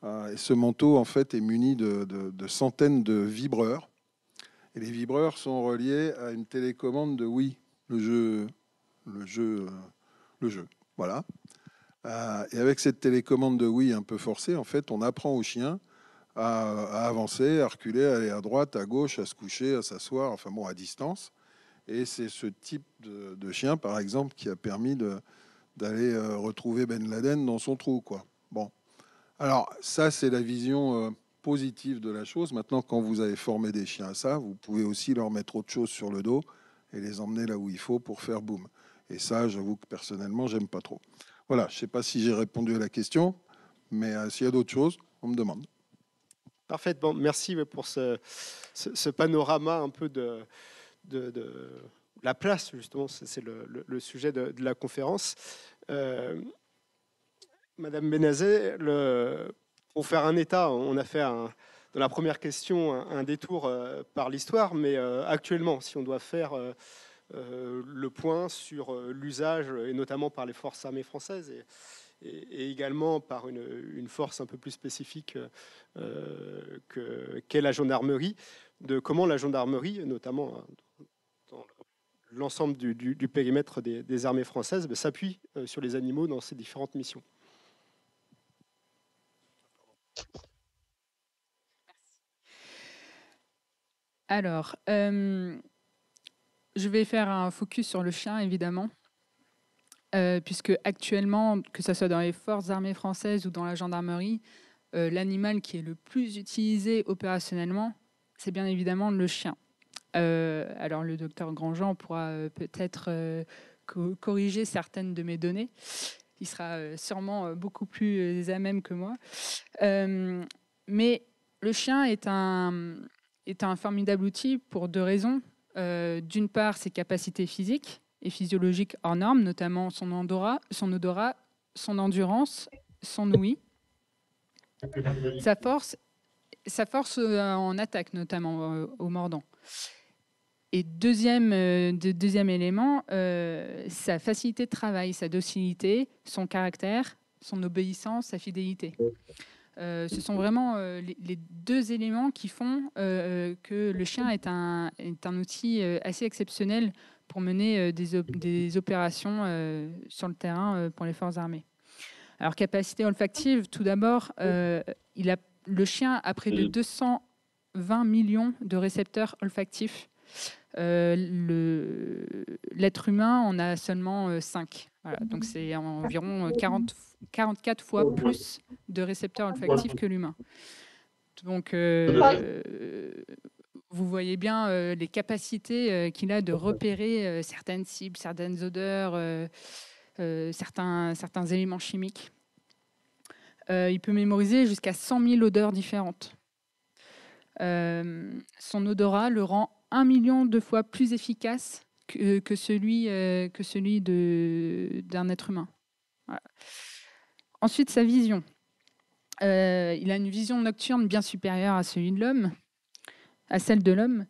Et ce manteau, en fait, est muni de centaines de vibreurs. Et les vibreurs sont reliés à une télécommande de Wii, le jeu. Voilà. Et avec cette télécommande de Wii un peu forcée, en fait, on apprend au chien à avancer, à reculer, à aller à droite, à gauche, à se coucher, à s'asseoir, enfin bon, à distance. Et c'est ce type de chien, par exemple, qui a permis d'aller retrouver Ben Laden dans son trou, quoi. Bon. Alors, ça, c'est la vision positive de la chose. Maintenant, quand vous avez formé des chiens à ça, vous pouvez aussi leur mettre autre chose sur le dos et les emmener là où il faut pour faire boum. Et ça, j'avoue que personnellement, j'aime pas trop. Voilà, je ne sais pas si j'ai répondu à la question, mais s'il y a d'autres choses, on me demande. Parfaitement. Merci pour ce panorama un peu de la place, justement. C'est le sujet de la conférence. Madame Benazet, pour faire un état, on a fait dans la première question un détour par l'histoire, mais actuellement, si on doit faire le point sur l'usage, et notamment par les forces armées françaises, et également par une force un peu plus spécifique qu'est la gendarmerie, de comment la gendarmerie, notamment dans l'ensemble du périmètre des armées françaises, s'appuie sur les animaux dans ces différentes missions. Alors, je vais faire un focus sur le chien, évidemment, puisque actuellement, que ce soit dans les forces armées françaises ou dans la gendarmerie, l'animal qui est le plus utilisé opérationnellement, c'est bien évidemment le chien. Alors, le docteur Grandjean pourra peut-être corriger certaines de mes données. Il sera sûrement beaucoup plus à même que moi. Mais le chien est un formidable outil pour deux raisons. D'une part, ses capacités physiques et physiologiques hors normes, notamment son odorat, son endurance, son ouïe. Sa force en attaque, notamment au mordant. Et deuxième élément, sa facilité de travail, sa docilité, son caractère, son obéissance, sa fidélité. Ce sont vraiment les deux éléments qui font que le chien est un outil assez exceptionnel pour mener des opérations sur le terrain pour les forces armées. Alors, capacité olfactive, tout d'abord, le chien a près de 220 millions de récepteurs olfactifs. L'être humain en a seulement 5. Voilà, donc c'est environ 44 fois plus de récepteurs olfactifs que l'humain. Donc vous voyez bien les capacités qu'il a de repérer certaines cibles, certaines odeurs, certains éléments chimiques. Il peut mémoriser jusqu'à 100 000 odeurs différentes. Son odorat le rend 1 million de fois plus efficace que celui d'un être humain. Voilà. Ensuite, sa vision. Il a une vision nocturne bien supérieure à celle de l'homme.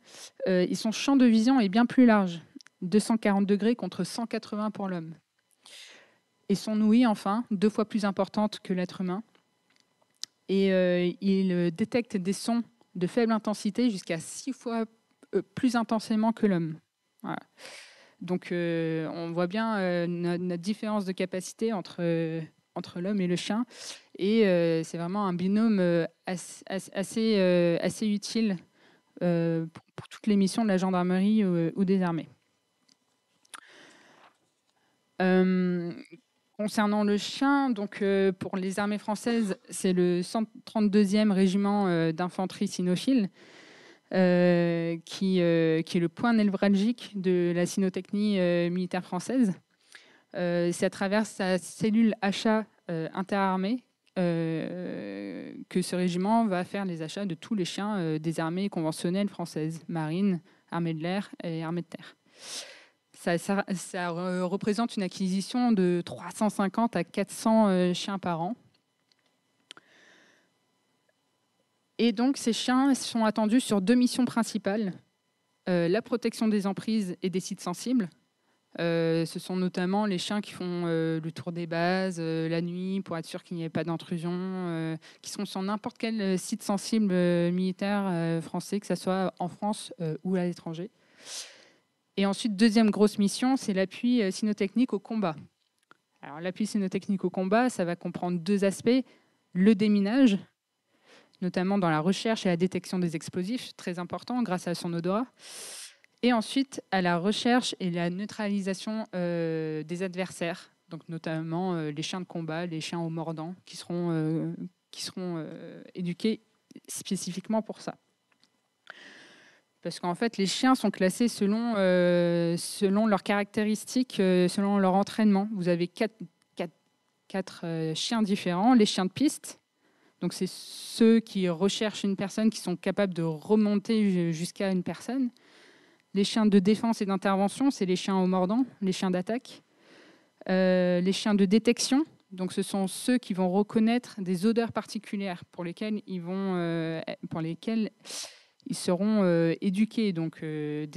Et son champ de vision est bien plus large, 240 degrés contre 180 pour l'homme. Et son ouïe, enfin, 2 fois plus importante que l'être humain. Et il détecte des sons de faible intensité jusqu'à 6 fois plus intensément que l'homme. Voilà. Donc, on voit bien notre différence de capacité entre l'homme et le chien. Et c'est vraiment un binôme assez utile pour toutes les missions de la gendarmerie ou des armées. Concernant le chien, donc, pour les armées françaises, c'est le 132e régiment d'infanterie cynophile, qui est le point névralgique de la cynotechnie militaire française. C'est à travers sa cellule achat interarmée que ce régiment va faire les achats de tous les chiens des armées conventionnelles françaises, marine, armée de l'air et armée de terre. Ça représente une acquisition de 350 à 400 chiens par an. Et donc, ces chiens sont attendus sur 2 missions principales. La protection des emprises et des sites sensibles. Ce sont notamment les chiens qui font le tour des bases la nuit pour être sûr qu'il n'y ait pas d'intrusion, qui sont sur n'importe quel site sensible militaire français, que ce soit en France ou à l'étranger. Et ensuite, deuxième grosse mission, c'est l'appui cynotechnique au combat. Alors, l'appui cynotechnique au combat, ça va comprendre 2 aspects. Le déminage, notamment dans la recherche et la détection des explosifs, très important grâce à son odorat. Et ensuite, à la recherche et la neutralisation des adversaires, donc notamment les chiens de combat, les chiens au mordant, qui seront éduqués spécifiquement pour ça. Parce qu'en fait, les chiens sont classés selon leurs caractéristiques, selon leur entraînement. Vous avez 4 chiens différents. Les chiens de piste, donc c'est ceux qui recherchent une personne, qui sont capables de remonter jusqu'à une personne. Les chiens de défense et d'intervention, c'est les chiens au mordant, les chiens d'attaque. Les chiens de détection, donc ce sont ceux qui vont reconnaître des odeurs particulières pour lesquelles ils seront éduqués. Donc, ils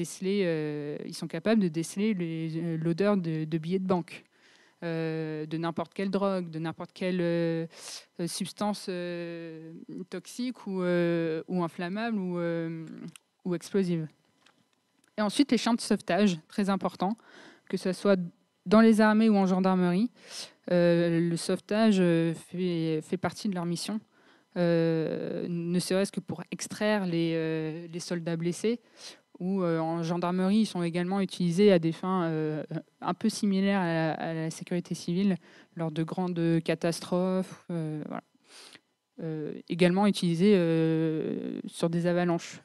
sont capables de déceler l'odeur de billets de banque, de n'importe quelle drogue, de n'importe quelle substance toxique ou inflammable ou explosive. Et ensuite, les chiens de sauvetage, très important, que ce soit dans les armées ou en gendarmerie. Le sauvetage fait partie de leur mission, ne serait-ce que pour extraire les soldats blessés, ou en gendarmerie, ils sont également utilisés à des fins un peu similaires à la sécurité civile, lors de grandes catastrophes. Voilà. Également utilisés sur des avalanches.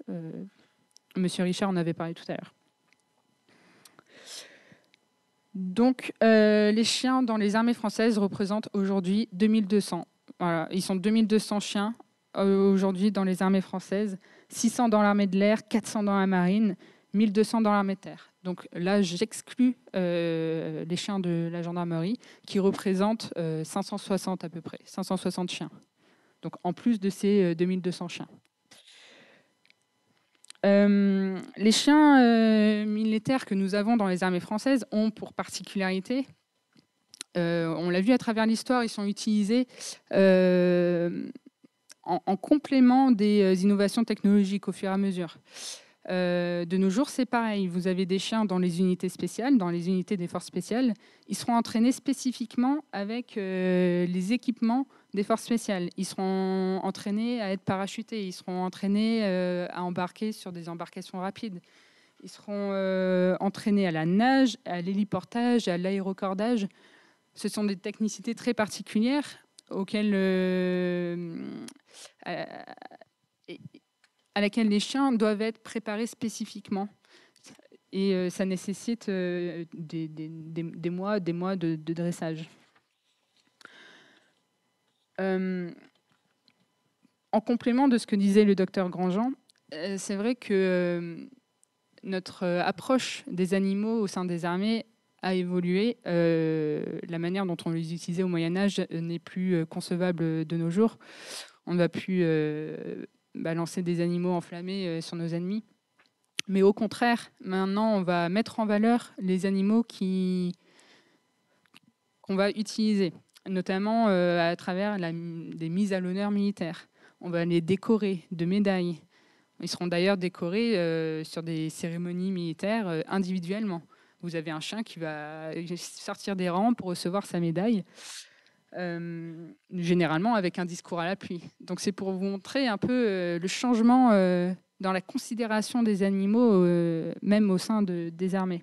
Monsieur Richard en avait parlé tout à l'heure. Donc, les chiens dans les armées françaises représentent aujourd'hui 2200. Voilà, ils sont 2200 chiens aujourd'hui dans les armées françaises, 600 dans l'armée de l'air, 400 dans la marine, 1200 dans l'armée de terre. Donc là, j'exclus les chiens de la gendarmerie qui représentent 560 à peu près, 560 chiens. Donc en plus de ces 2200 chiens. Les chiens militaires que nous avons dans les armées françaises ont pour particularité, on l'a vu à travers l'histoire, ils sont utilisés en complément des innovations technologiques au fur et à mesure. De nos jours, c'est pareil. Vous avez des chiens dans les unités spéciales, dans les unités des forces spéciales. Ils seront entraînés spécifiquement avec les équipements des forces spéciales. Ils seront entraînés à être parachutés. Ils seront entraînés à embarquer sur des embarcations rapides. Ils seront entraînés à la nage, à l'héliportage, à l'aérocordage. Ce sont des technicités très particulières auxquelles à laquelle les chiens doivent être préparés spécifiquement. Et ça nécessite des mois de dressage. En complément de ce que disait le docteur Grandjean, c'est vrai que notre approche des animaux au sein des armées a évolué. La manière dont on les utilisait au Moyen-Âge n'est plus concevable de nos jours. On ne va plus balancer des animaux enflammés sur nos ennemis. Mais au contraire, maintenant, on va mettre en valeur les animaux qu'on va utiliser, notamment à travers des mises à l'honneur militaires. On va les décorer de médailles. Ils seront d'ailleurs décorés sur des cérémonies militaires individuellement. Vous avez un chien qui va sortir des rangs pour recevoir sa médaille. Généralement avec un discours à l'appui. Donc c'est pour vous montrer un peu le changement dans la considération des animaux, même au sein des armées.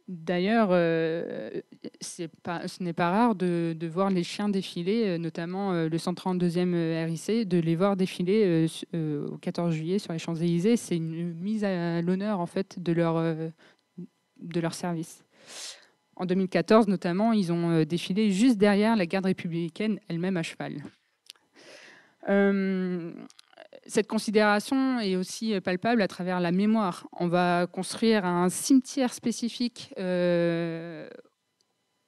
D'ailleurs, ce n'est pas rare de voir les chiens défiler, notamment le 132e RIC, de les voir défiler au 14 juillet sur les Champs-Élysées. C'est une mise à l'honneur en fait de leur service. En 2014, notamment, ils ont défilé juste derrière la garde républicaine elle-même à cheval. cette considération est aussi palpable à travers la mémoire. On va construire un cimetière spécifique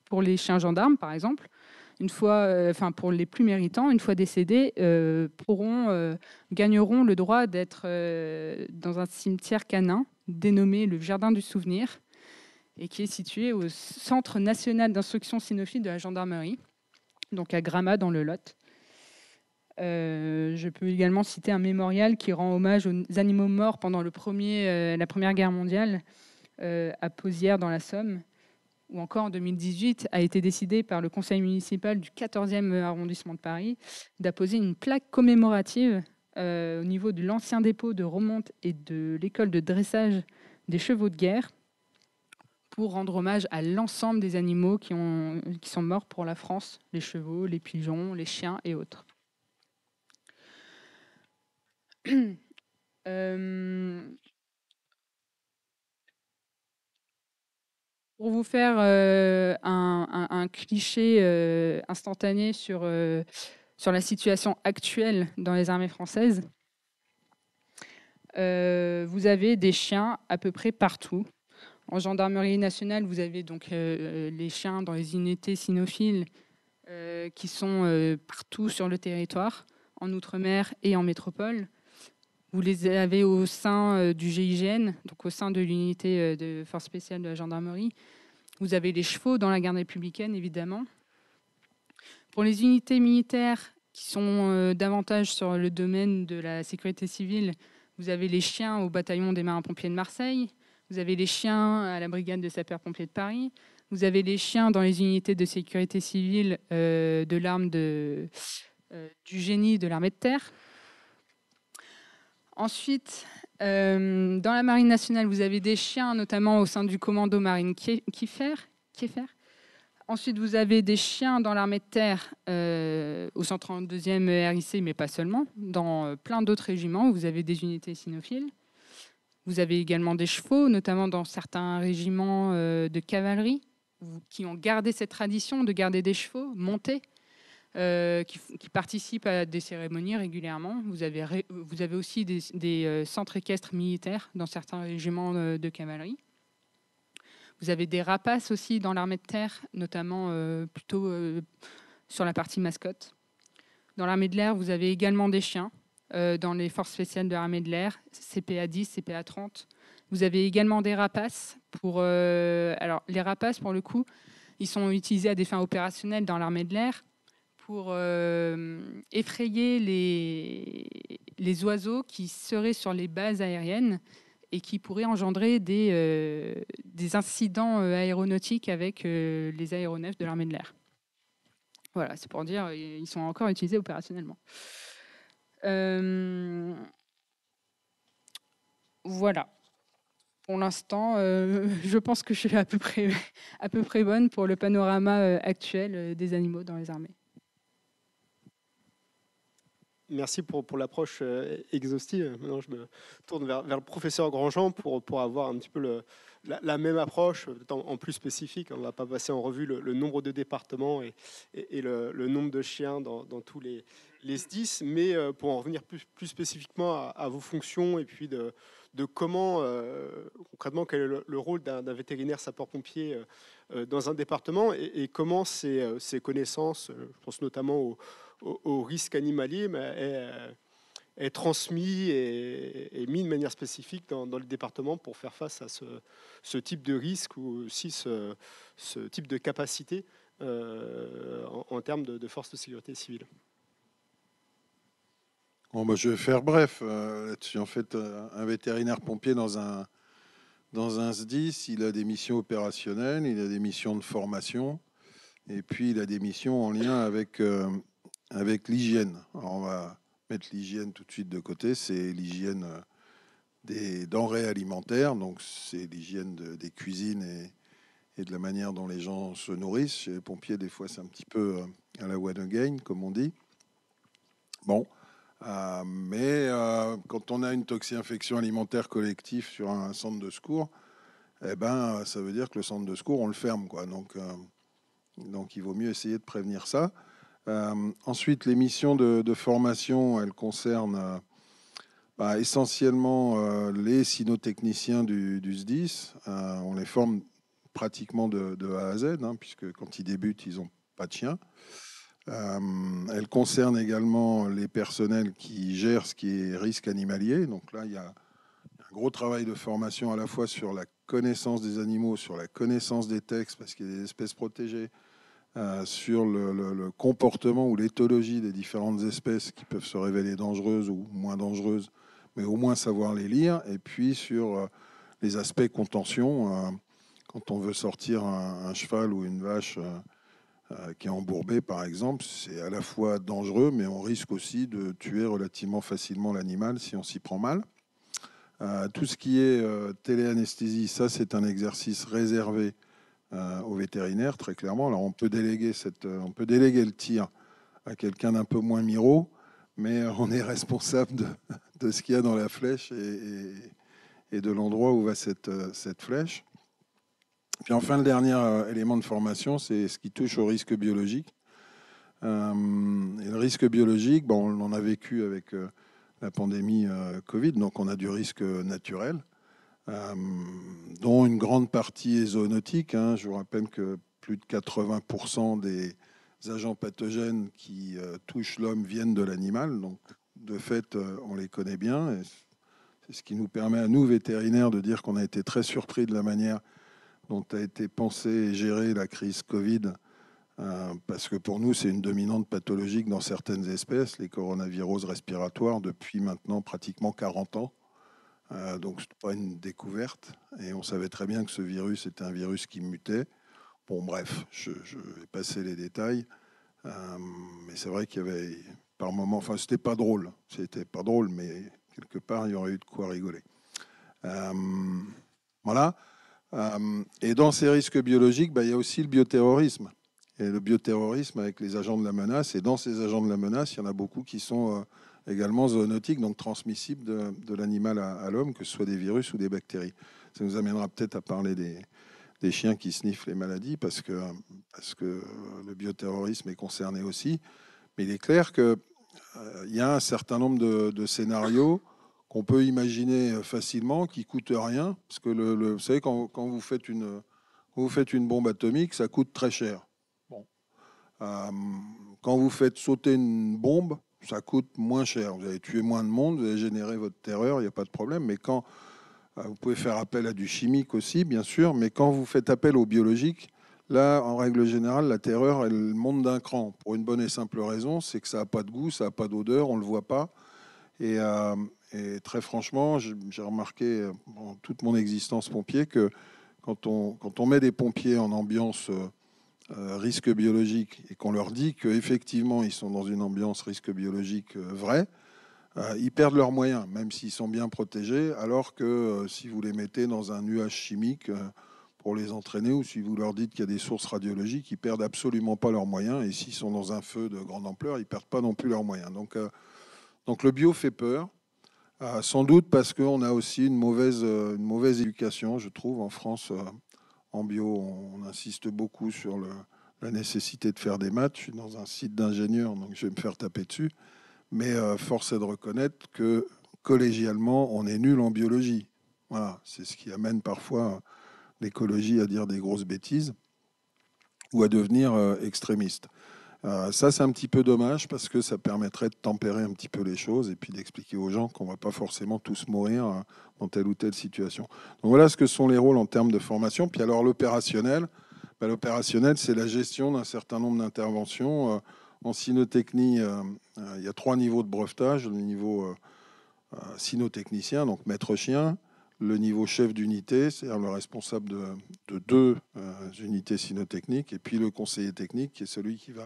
pour les chiens gendarmes, par exemple. Une fois, pour les plus méritants, une fois décédés, gagneront le droit d'être dans un cimetière canin dénommé le Jardin du Souvenir et qui est situé au Centre national d'instruction cynophile de la gendarmerie, donc à Gramat dans le Lot. Je peux également citer un mémorial qui rend hommage aux animaux morts pendant la Première Guerre mondiale à Pozières dans la Somme, ou encore en 2018 a été décidé par le conseil municipal du 14e arrondissement de Paris d'apposer une plaque commémorative au niveau de l'ancien dépôt de remonte et de l'école de dressage des chevaux de guerre pour rendre hommage à l'ensemble des animaux qui sont morts pour la France, les chevaux, les pigeons, les chiens et autres. Pour vous faire un cliché instantané sur la situation actuelle dans les armées françaises, vous avez des chiens à peu près partout. En gendarmerie nationale, vous avez donc les chiens dans les unités cynophiles qui sont partout sur le territoire, en Outre-mer et en métropole. Vous les avez au sein du GIGN, donc au sein de l'unité de force spéciale de la gendarmerie. Vous avez les chevaux dans la garde républicaine, évidemment. Pour les unités militaires qui sont davantage sur le domaine de la sécurité civile, vous avez les chiens au bataillon des marins-pompiers de Marseille. Vous avez les chiens à la brigade de sapeurs-pompiers de Paris. Vous avez les chiens dans les unités de sécurité civile de l'arme du génie de l'armée de terre. Ensuite, dans la marine nationale, vous avez des chiens, notamment au sein du commando marine Kieffer. Ensuite, vous avez des chiens dans l'armée de terre, au 132e RIC, mais pas seulement. Dans plein d'autres régiments, vous avez des unités cynophiles. Vous avez également des chevaux, notamment dans certains régiments de cavalerie, qui ont gardé cette tradition de garder des chevaux montés, qui participent à des cérémonies régulièrement. Vous avez aussi des centres équestres militaires dans certains régiments de cavalerie. Vous avez des rapaces aussi dans l'armée de terre, notamment plutôt sur la partie mascotte. Dans l'armée de l'air, vous avez également des chiens dans les forces spéciales de l'armée de l'air, CPA 10, CPA 30. Vous avez également des rapaces. Alors, les rapaces, pour le coup, ils sont utilisés à des fins opérationnelles dans l'armée de l'air pour effrayer les oiseaux qui seraient sur les bases aériennes et qui pourraient engendrer des incidents aéronautiques avec les aéronefs de l'armée de l'air. Voilà, c'est pour dire ils sont encore utilisés opérationnellement. Voilà. Pour l'instant, je pense que je suis à peu près bonne pour le panorama actuel des animaux dans les armées. Merci pour l'approche exhaustive. Maintenant, je me tourne vers le professeur Grandjean pour avoir un petit peu la même approche, en plus spécifique. On ne va pas passer en revue le nombre de départements et le nombre de chiens dans tous les SDIS, mais pour en revenir plus spécifiquement à vos fonctions et puis de comment, concrètement, quel est le rôle d'un vétérinaire sapeur-pompier dans un département et comment ces connaissances, je pense notamment au risque animalier, est transmis et mis de manière spécifique dans le département pour faire face à ce type de risque ou aussi ce type de capacité en termes de forces de sécurité civile. Bon, bah, je vais faire bref là-dessus. En fait, un vétérinaire pompier dans un SDIS, il a des missions opérationnelles, il a des missions de formation, et puis il a des missions en lien avec l'hygiène. Alors on va mettre l'hygiène tout de suite de côté. C'est l'hygiène des denrées alimentaires, donc c'est l'hygiène des cuisines et de la manière dont les gens se nourrissent. Chez les pompiers, des fois, c'est un petit peu à la one again, comme on dit. Bon. Mais quand on a une toxi-infection alimentaire collective sur un centre de secours, eh ben, ça veut dire que le centre de secours, on le ferme, quoi. Donc il vaut mieux essayer de prévenir ça. Ensuite, les missions de formation, elles concernent Essentiellement les cynotechniciens du SDIS. On les forme pratiquement de A à Z, hein, puisque quand ils débutent, ils n'ont pas de chien. Elle concerne également les personnels qui gèrent ce qui est risque animalier. Donc là, il y a un gros travail de formation à la fois sur la connaissance des animaux, sur la connaissance des textes, parce qu'il y a des espèces protégées, sur le comportement ou l'éthologie des différentes espèces qui peuvent se révéler dangereuses ou moins dangereuses, mais au moins savoir les lire, et puis sur les aspects contention, quand on veut sortir un cheval ou une vache qui est embourbée, par exemple, c'est à la fois dangereux, mais on risque aussi de tuer relativement facilement l'animal si on s'y prend mal. Tout ce qui est téléanesthésie, ça c'est un exercice réservé aux vétérinaires, très clairement. Alors on peut déléguer le tir à quelqu'un d'un peu moins miro, mais on est responsable de ce qu'il y a dans la flèche et de l'endroit où va cette flèche. Puis enfin, le dernier élément de formation, c'est ce qui touche au risque biologique. Et le risque biologique, bon, on en a vécu avec la pandémie Covid, donc on a du risque naturel, dont une grande partie est zoonotique. Hein. Je vous rappelle que plus de 80% des agents pathogènes qui touchent l'homme viennent de l'animal, donc de fait, on les connaît bien. Et c'est ce qui nous permet à nous, vétérinaires, de dire qu'on a été très surpris de la manière dont a été pensée et gérée la crise Covid, parce que pour nous, c'est une dominante pathologique dans certaines espèces, les coronavirus respiratoires, depuis maintenant pratiquement 40 ans. Donc, ce n'est pas une découverte. Et on savait très bien que ce virus était un virus qui mutait. Bon, bref, je vais passer les détails. Mais c'est vrai qu'il y avait, par moments, enfin, c'était pas drôle. C'était pas drôle, mais quelque part, il y aurait eu de quoi rigoler. Voilà. Et dans ces risques biologiques, il y a aussi le bioterrorisme. Et le bioterrorisme avec les agents de la menace. Et dans ces agents de la menace, il y en a beaucoup qui sont également zoonotiques, donc transmissibles de l'animal à l'homme, que ce soit des virus ou des bactéries. Ça nous amènera peut-être à parler des chiens qui sniffent les maladies, parce que le bioterrorisme est concerné aussi. Mais il est clair qu'il y a un certain nombre de scénarios qu'on peut imaginer facilement, qui ne coûtent rien. Parce que, vous savez, quand vous faites une bombe atomique, ça coûte très cher. Bon. Quand vous faites sauter une bombe, ça coûte moins cher. Vous allez tuer moins de monde, vous allez générer votre terreur, il n'y a pas de problème. Mais quand vous pouvez faire appel à du chimique aussi, bien sûr, mais quand vous faites appel au biologique, là, en règle générale, la terreur, elle monte d'un cran. Pour une bonne et simple raison, c'est que ça n'a pas de goût, ça n'a pas d'odeur, on ne le voit pas. Et très franchement, j'ai remarqué en toute mon existence pompier que quand on met des pompiers en ambiance risque biologique et qu'on leur dit qu'effectivement ils sont dans une ambiance risque biologique vraie, ils perdent leurs moyens, même s'ils sont bien protégés, alors que si vous les mettez dans un nuage chimique pour les entraîner, ou si vous leur dites qu'il y a des sources radiologiques, ils perdent absolument pas leurs moyens. Et s'ils sont dans un feu de grande ampleur, ils perdent pas non plus leurs moyens. Donc le bio fait peur. Sans doute parce qu'on a aussi une mauvaise éducation, je trouve, en France. En bio, on insiste beaucoup sur la nécessité de faire des maths. Je suis dans un site d'ingénieur, donc je vais me faire taper dessus. Mais force est de reconnaître que collégialement, on est nul en biologie. Voilà, c'est ce qui amène parfois l'écologie à dire des grosses bêtises ou à devenir extrémiste. Ça, c'est un petit peu dommage parce que ça permettrait de tempérer un petit peu les choses et puis d'expliquer aux gens qu'on ne va pas forcément tous mourir dans telle ou telle situation. Donc voilà ce que sont les rôles en termes de formation. Puis alors l'opérationnel, l'opérationnel, c'est la gestion d'un certain nombre d'interventions. En cynotechnie, il y a 3 niveaux de brevetage. Le niveau cynotechnicien, donc maître chien, le niveau chef d'unité, c'est-à-dire le responsable de 2 unités cynotechniques, et puis le conseiller technique, qui est celui qui va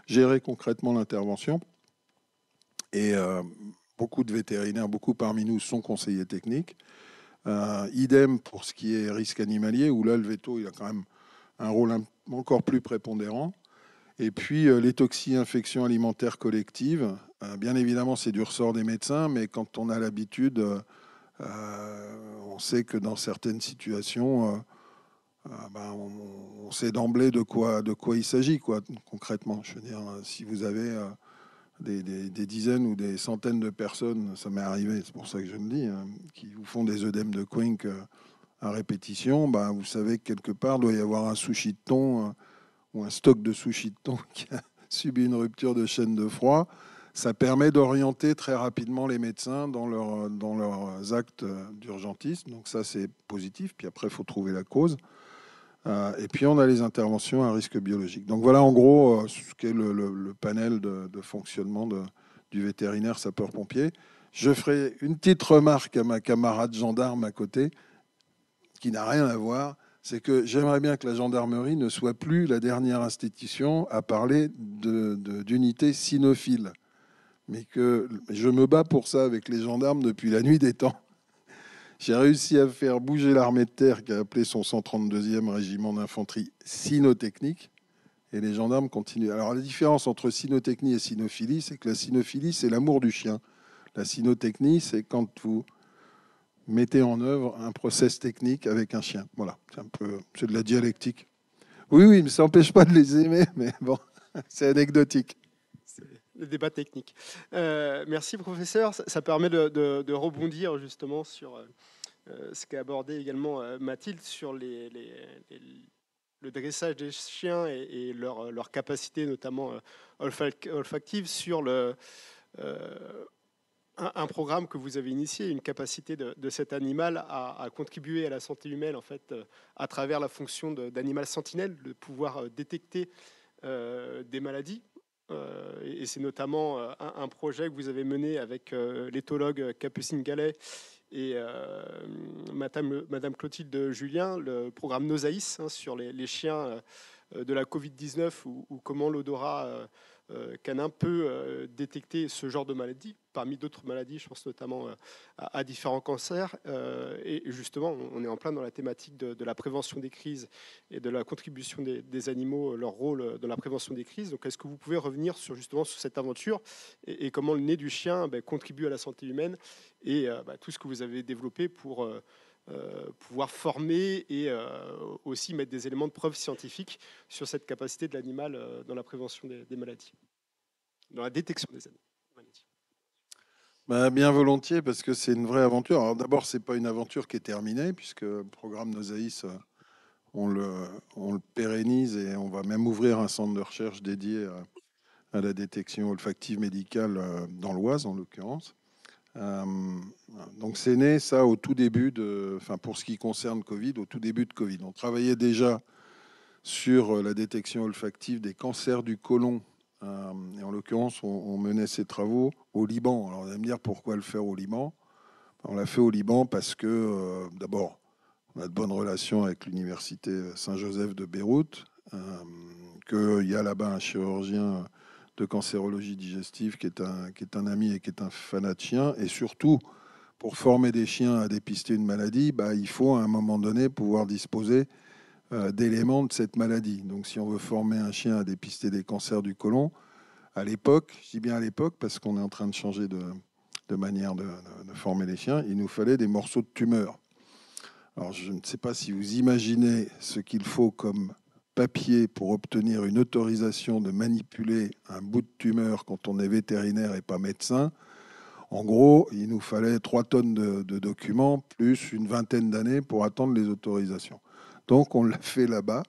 gérer concrètement l'intervention. Et beaucoup de vétérinaires, beaucoup parmi nous sont conseillers techniques. Idem pour ce qui est risque animalier, où là, le véto, il a quand même un rôle encore plus prépondérant. Et puis, les toxi-infections alimentaires collectives, bien évidemment, c'est du ressort des médecins, mais quand on a l'habitude... on sait que dans certaines situations, on sait d'emblée de quoi il s'agit, concrètement. Je veux dire, si vous avez des dizaines ou des centaines de personnes, ça m'est arrivé, c'est pour ça que je le dis, hein, qui vous font des œdèmes de Quink à répétition, vous savez que quelque part, il doit y avoir un sushi de thon ou un stock de sushi de thon qui a subi une rupture de chaîne de froid. Ça permet d'orienter très rapidement les médecins dans leurs actes d'urgentisme. Donc ça, c'est positif. Puis après, il faut trouver la cause. Et puis, on a les interventions à risque biologique. Donc voilà, en gros, ce qu'est le panel de fonctionnement du vétérinaire sapeur-pompier. Je ferai une petite remarque à ma camarade gendarme à côté, qui n'a rien à voir. C'est que j'aimerais bien que la gendarmerie ne soit plus la dernière institution à parler d'unités cynophiles. Mais que je me bats pour ça avec les gendarmes depuis la nuit des temps. J'ai réussi à faire bouger l'armée de terre qui a appelé son 132e régiment d'infanterie cynotechnique. Et les gendarmes continuent. Alors la différence entre cynotechnie et cynophilie, c'est que la cynophilie, c'est l'amour du chien. La cynotechnie, c'est quand vous mettez en œuvre un process technique avec un chien. Voilà, c'est de la dialectique. Oui, mais ça n'empêche pas de les aimer, mais bon, c'est anecdotique. Le débat technique. Merci, professeur. Ça permet de rebondir justement sur ce qu'a abordé également Mathilde sur le dressage des chiens et leur capacité, notamment olfactive, sur un programme que vous avez initié, une capacité de cet animal à contribuer à la santé humaine, en fait, à travers la fonction d'animal sentinelle, de pouvoir détecter des maladies. Et c'est notamment un projet que vous avez mené avec l'éthologue Capucine Gallet et Madame Clotilde Julien, le programme Nosaïs, sur les chiens de la Covid-19, ou comment l'odorat canin peut détecter ce genre de maladie, parmi d'autres maladies, je pense notamment à différents cancers. Et justement, on est en plein dans la thématique de la prévention des crises et de la contribution des animaux, leur rôle dans la prévention des crises. Donc, est-ce que vous pouvez revenir sur cette aventure et comment le nez du chien contribue à la santé humaine et tout ce que vous avez développé pour pouvoir former et aussi mettre des éléments de preuve scientifiques sur cette capacité de l'animal dans la prévention des maladies, dans la détection des maladies. Bien volontiers, parce que c'est une vraie aventure. Alors d'abord, ce n'est pas une aventure qui est terminée, puisque le programme Nosaïs, on le pérennise et on va même ouvrir un centre de recherche dédié à la détection olfactive médicale dans l'Oise, en l'occurrence. Donc c'est né ça au tout début pour ce qui concerne Covid, au tout début de Covid. On travaillait déjà sur la détection olfactive des cancers du côlon. Et en l'occurrence, on menait ces travaux au Liban. Alors, vous allez me dire pourquoi le faire au Liban. On l'a fait au Liban parce que, d'abord, on a de bonnes relations avec l'université Saint-Joseph de Beyrouth, qu'il y a là-bas un chirurgien de cancérologie digestive qui est un ami et qui est un fanat de chiens. Et surtout, pour former des chiens à dépister une maladie, il faut à un moment donné pouvoir disposer d'éléments de cette maladie. Donc si on veut former un chien à dépister des cancers du côlon, à l'époque, je dis bien à l'époque parce qu'on est en train de changer de manière de former les chiens, il nous fallait des morceaux de tumeur. Alors je ne sais pas si vous imaginez ce qu'il faut comme papier pour obtenir une autorisation de manipuler un bout de tumeur quand on est vétérinaire et pas médecin. En gros, il nous fallait 3 tonnes de documents plus une vingtaine d'années pour attendre les autorisations. Donc, on l'a fait là-bas.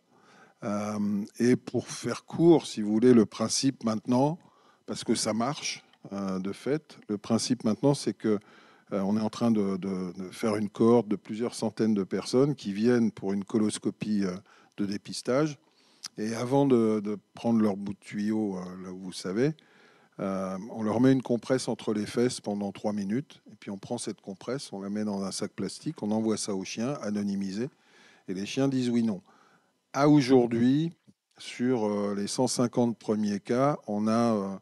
Et pour faire court, si vous voulez, le principe maintenant, parce que ça marche de fait, le principe maintenant, c'est que on est en train de faire une cohorte de plusieurs centaines de personnes qui viennent pour une coloscopie de dépistage. Et avant de prendre leur bout de tuyau, là où vous savez, on leur met une compresse entre les fesses pendant 3 minutes. Et puis on prend cette compresse, on la met dans un sac plastique, on envoie ça aux chiens, anonymisé. Et les chiens disent oui, non. À aujourd'hui, sur les 150 premiers cas, on a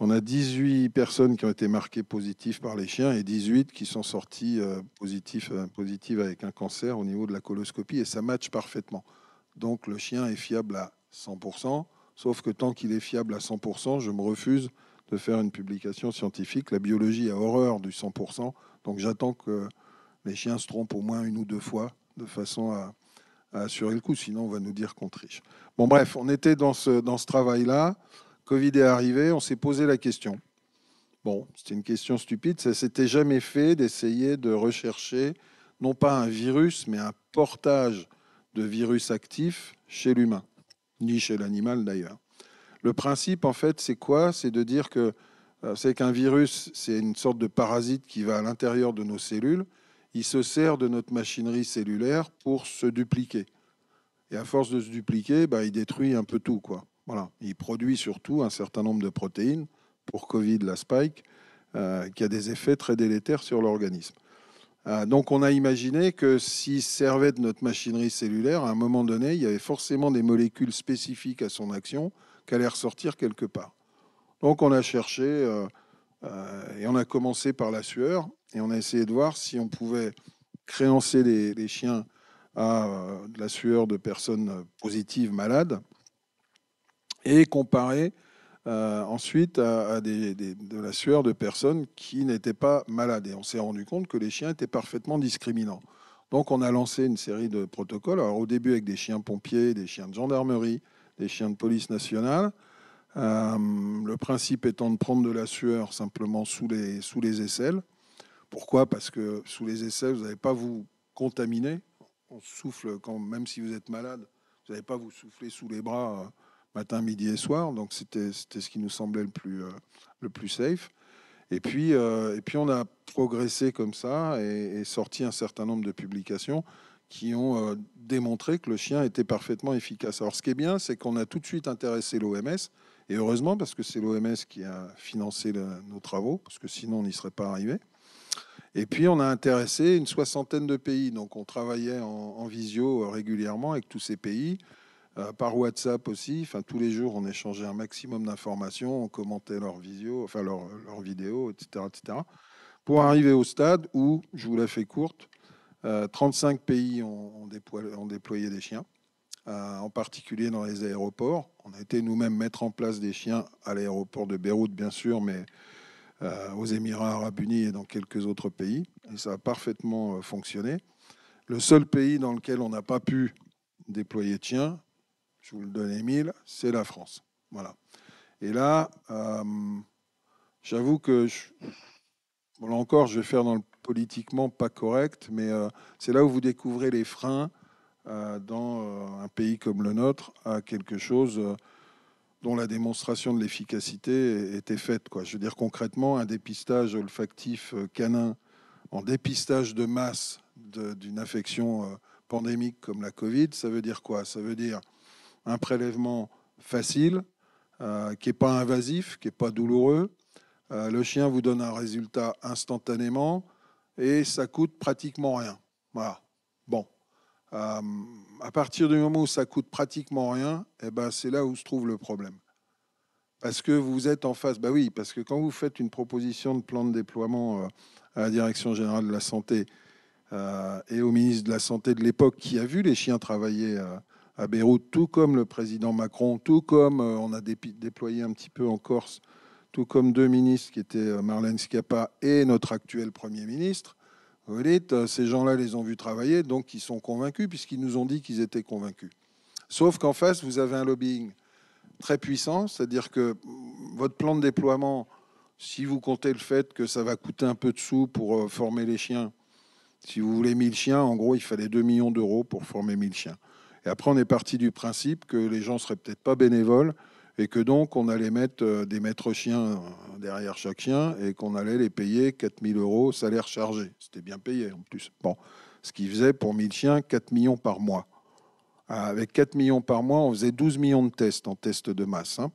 18 personnes qui ont été marquées positives par les chiens et 18 qui sont sorties positives avec un cancer au niveau de la coloscopie. Et ça matche parfaitement. Donc le chien est fiable à 100%, sauf que tant qu'il est fiable à 100%, je me refuse de faire une publication scientifique. La biologie a horreur du 100%, donc j'attends que les chiens se trompent au moins 1 ou 2 fois de façon à assurer le coup, sinon on va nous dire qu'on triche. Bon bref, on était dans ce travail-là. Covid est arrivé, on s'est posé la question. Bon, c'était une question stupide, ça ne s'était jamais fait d'essayer de rechercher non pas un virus, mais un portage de virus actif chez l'humain, ni chez l'animal d'ailleurs. Le principe, en fait, c'est quoi? C'est de dire que c'est qu'un virus, c'est une sorte de parasite qui va à l'intérieur de nos cellules. Il se sert de notre machinerie cellulaire pour se dupliquer. Et à force de se dupliquer, il détruit un peu tout, quoi. Voilà. Il produit surtout un certain nombre de protéines, pour Covid, la spike, qui a des effets très délétères sur l'organisme. Donc on a imaginé que s'il servait de notre machinerie cellulaire, à un moment donné, il y avait forcément des molécules spécifiques à son action qui allaient ressortir quelque part. Donc on a cherché et on a commencé par la sueur et on a essayé de voir si on pouvait créancer les chiens à de la sueur de personnes positives malades et comparer ensuite à de la sueur de personnes qui n'étaient pas malades. Et on s'est rendu compte que les chiens étaient parfaitement discriminants. Donc on a lancé une série de protocoles, alors au début avec des chiens pompiers, des chiens de gendarmerie, des chiens de police nationale. Le principe étant de prendre de la sueur simplement sous les aisselles. Pourquoi? Parce que sous les aisselles, vous n'allez pas vous contaminer. On souffle, même si vous êtes malade, vous n'allez pas vous souffler sous les bras matin, midi et soir. Donc c'était ce qui nous semblait le plus safe. Et puis on a progressé comme ça et sorti un certain nombre de publications qui ont démontré que le chien était parfaitement efficace. Alors ce qui est bien, c'est qu'on a tout de suite intéressé l'OMS, et heureusement parce que c'est l'OMS qui a financé nos travaux, parce que sinon on n'y serait pas arrivé. Et puis on a intéressé une 60aine de pays, donc on travaillait en visio régulièrement avec tous ces pays, par WhatsApp aussi. Enfin, tous les jours on échangeait un maximum d'informations, on commentait leurs vidéos, etc., pour arriver au stade où, je vous la fais courte, 35 pays ont déployé des chiens, en particulier dans les aéroports. On a été nous-mêmes mettre en place des chiens à l'aéroport de Beyrouth, bien sûr, mais aux Émirats arabes unis et dans quelques autres pays. Et ça a parfaitement fonctionné. Le seul pays dans lequel on n'a pas pu déployer de chiens, je vous le donne, Émile, c'est la France. Voilà. Et là, j'avoue que, là encore, je vais faire dans le politiquement pas correct, mais c'est là où vous découvrez les freins dans un pays comme le nôtre à quelque chose dont la démonstration de l'efficacité était faite, quoi. Je veux dire, concrètement, un dépistage olfactif canin en dépistage de masse d'une affection pandémique comme la Covid, ça veut dire quoi? Ça veut dire un prélèvement facile, qui n'est pas invasif, qui n'est pas douloureux. Le chien vous donne un résultat instantanément et ça coûte pratiquement rien. Voilà. Bon. À partir du moment où ça coûte pratiquement rien, c'est là où se trouve le problème. Parce que vous êtes en face. Oui, parce que quand vous faites une proposition de plan de déploiement à la Direction générale de la santé et au ministre de la Santé de l'époque, qui a vu les chiens travailler à Beyrouth, tout comme le président Macron, tout comme on a déployé un petit peu en Corse, tout comme deux ministres qui étaient Marlène Schiappa et notre actuel Premier ministre. Vous dites, ces gens-là les ont vus travailler, donc ils sont convaincus, puisqu'ils nous ont dit qu'ils étaient convaincus. Sauf qu'en face, vous avez un lobbying très puissant, c'est-à-dire que votre plan de déploiement, si vous comptez le fait que ça va coûter un peu de sous pour former les chiens, si vous voulez 1000 chiens, en gros, il fallait 2 millions d'euros pour former 1000 chiens. Et après, on est parti du principe que les gens ne seraient peut-être pas bénévoles et que donc on allait mettre des maîtres chiens derrière chaque chien et qu'on allait les payer 4 000 euros salaire chargé. C'était bien payé en plus. Bon, ce qui faisait pour 1000 chiens 4 millions par mois. Avec 4 millions par mois, on faisait 12 millions de tests en tests de masse. Hein.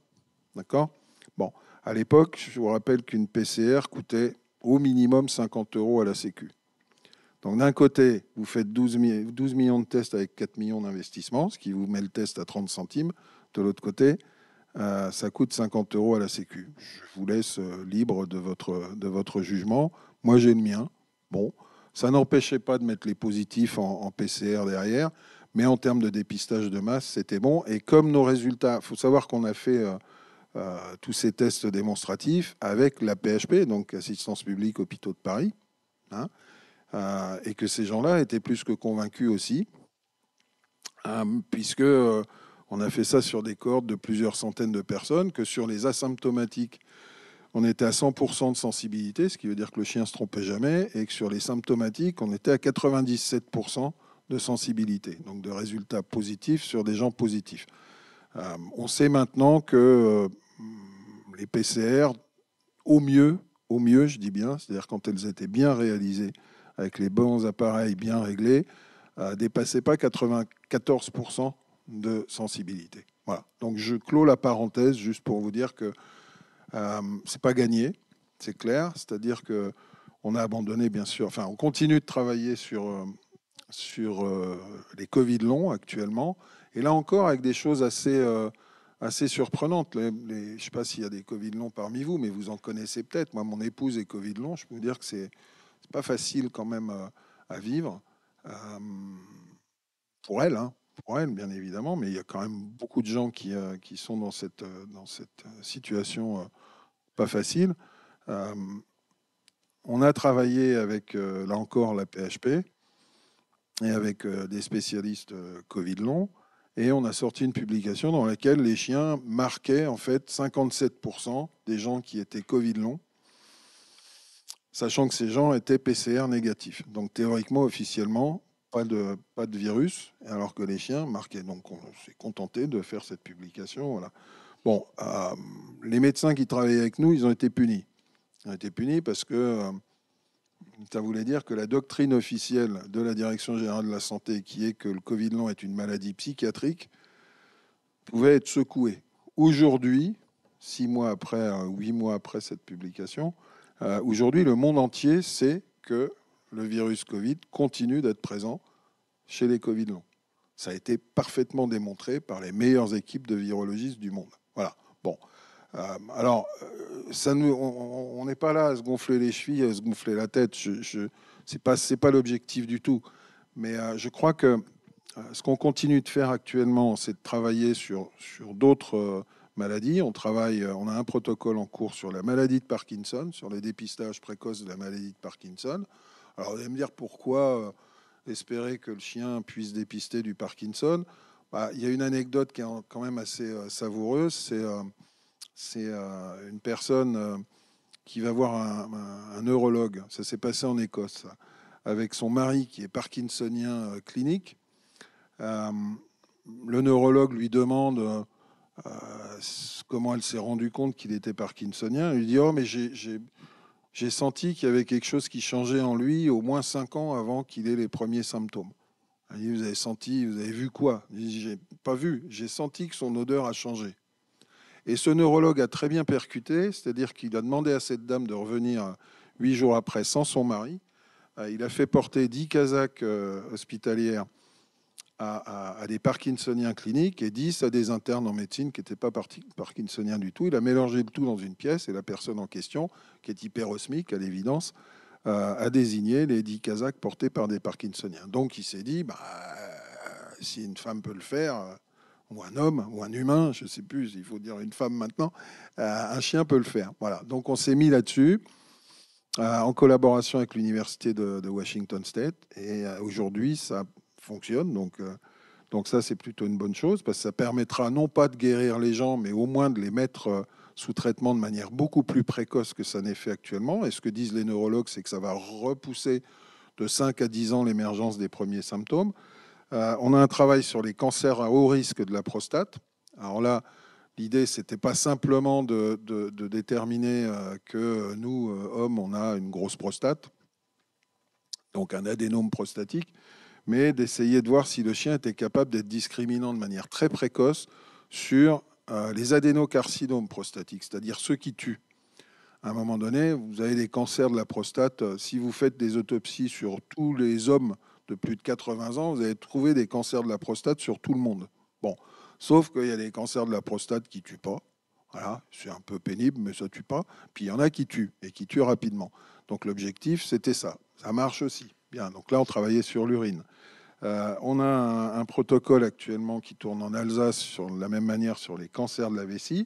D'accord? Bon, à l'époque, je vous rappelle qu'une PCR coûtait au minimum 50 euros à la Sécu. Donc d'un côté, vous faites 12 millions de tests avec 4 millions d'investissements, ce qui vous met le test à 30 centimes. De l'autre côté, ça coûte 50 euros à la Sécu. Je vous laisse libre de votre jugement. Moi, j'ai le mien. Bon, ça n'empêchait pas de mettre les positifs en PCR derrière, mais en termes de dépistage de masse, c'était bon. Et comme nos résultats, il faut savoir qu'on a fait tous ces tests démonstratifs avec la PHP, donc Assistance publique Hôpitaux de Paris, hein, et que ces gens-là étaient plus que convaincus aussi, puisque on On a fait ça sur des cohortes de plusieurs centaines de personnes, que sur les asymptomatiques, on était à 100% de sensibilité, ce qui veut dire que le chien ne se trompait jamais, et que sur les symptomatiques, on était à 97% de sensibilité, donc de résultats positifs sur des gens positifs. On sait maintenant que les PCR, au mieux, je dis bien, c'est-à-dire quand elles étaient bien réalisées, avec les bons appareils bien réglés, dépassaient pas 94% de sensibilité. Voilà. Donc je clôt la parenthèse juste pour vous dire que c'est pas gagné, c'est clair. C'est-à-dire que on a abandonné, bien sûr. Enfin, on continue de travailler sur les Covid longs actuellement. Et là encore, avec des choses assez surprenantes. Je ne sais pas s'il y a des Covid longs parmi vous, mais vous en connaissez peut-être. Moi, mon épouse est Covid long. Je peux vous dire que c'est pas facile quand même à vivre pour elle, hein. Pour elle, bien évidemment, mais il y a quand même beaucoup de gens qui sont dans cette situation pas facile. On a travaillé avec, là encore, la PHP et avec des spécialistes Covid long, et on a sorti une publication dans laquelle les chiens marquaient en fait 57% des gens qui étaient Covid long, sachant que ces gens étaient PCR négatifs. Donc théoriquement, officiellement, pas de virus, alors que les chiens marquaient. Donc on s'est contenté de faire cette publication. Voilà. Bon, les médecins qui travaillaient avec nous, ils ont été punis. Ils ont été punis parce que ça voulait dire que la doctrine officielle de la Direction générale de la santé, qui est que le Covid long est une maladie psychiatrique, pouvait être secouée. Aujourd'hui, 6 mois après, 8 mois après cette publication, aujourd'hui, le monde entier sait que le virus Covid continue d'être présent chez les Covid longs. Ça a été parfaitement démontré par les meilleures équipes de virologistes du monde. Voilà. Bon. Alors, on n'est pas là à se gonfler les chevilles, à se gonfler la tête. C'est pas l'objectif du tout. Mais je crois que ce qu'on continue de faire actuellement, c'est de travailler sur d'autres maladies. On a un protocole en cours sur la maladie de Parkinson, sur les dépistages précoces de la maladie de Parkinson. Alors, vous allez me dire pourquoi espérer que le chien puisse dépister du Parkinson. Il y a une anecdote qui est quand même assez savoureuse. C'est une personne qui va voir un neurologue. Ça s'est passé en Écosse, ça, avec son mari qui est parkinsonien clinique. Le neurologue lui demande comment elle s'est rendue compte qu'il était parkinsonien. Elle lui dit « Oh, mais j'ai senti qu'il y avait quelque chose qui changeait en lui au moins 5 ans avant qu'il ait les premiers symptômes. » Elle dit « Vous avez senti, vous avez vu quoi ?» Il dit « J'ai pas vu, j'ai senti que son odeur a changé. » Et ce neurologue a très bien percuté, c'est-à-dire qu'il a demandé à cette dame de revenir 8 jours après sans son mari. Il a fait porter 10 casaques hospitalières à des parkinsoniens cliniques et 10 à des internes en médecine qui n'étaient pas parkinsoniens du tout. Il a mélangé le tout dans une pièce et la personne en question, qui est hyperosmique à l'évidence, a désigné les 10 casaques portés par des parkinsoniens. Donc il s'est dit, si une femme peut le faire, ou un homme, ou un humain, je ne sais plus, il faut dire une femme maintenant, un chien peut le faire. Voilà. Donc on s'est mis là-dessus, en collaboration avec l'université de Washington State, et aujourd'hui ça fonctionne. Donc ça, c'est plutôt une bonne chose, parce que ça permettra non pas de guérir les gens, mais au moins de les mettre sous traitement de manière beaucoup plus précoce que ça n'est fait actuellement. Et ce que disent les neurologues, c'est que ça va repousser de 5 à 10 ans l'émergence des premiers symptômes. On a un travail sur les cancers à haut risque de la prostate. Alors là, l'idée, c'était pas simplement de déterminer que nous, hommes, on a une grosse prostate, donc un adénome prostatique, mais d'essayer de voir si le chien était capable d'être discriminant de manière très précoce sur les adénocarcinomes prostatiques, c'est-à-dire ceux qui tuent. À un moment donné, vous avez des cancers de la prostate. Si vous faites des autopsies sur tous les hommes de plus de 80 ans, vous allez trouver des cancers de la prostate sur tout le monde. Bon, sauf qu'il y a des cancers de la prostate qui ne tuent pas. Voilà, c'est un peu pénible, mais ça ne tue pas. Puis il y en a qui tuent, et qui tuent rapidement. Donc l'objectif, c'était ça. Ça marche aussi. Bien, donc là, on travaillait sur l'urine. On a un protocole actuellement qui tourne en Alsace sur la même manière sur les cancers de la vessie.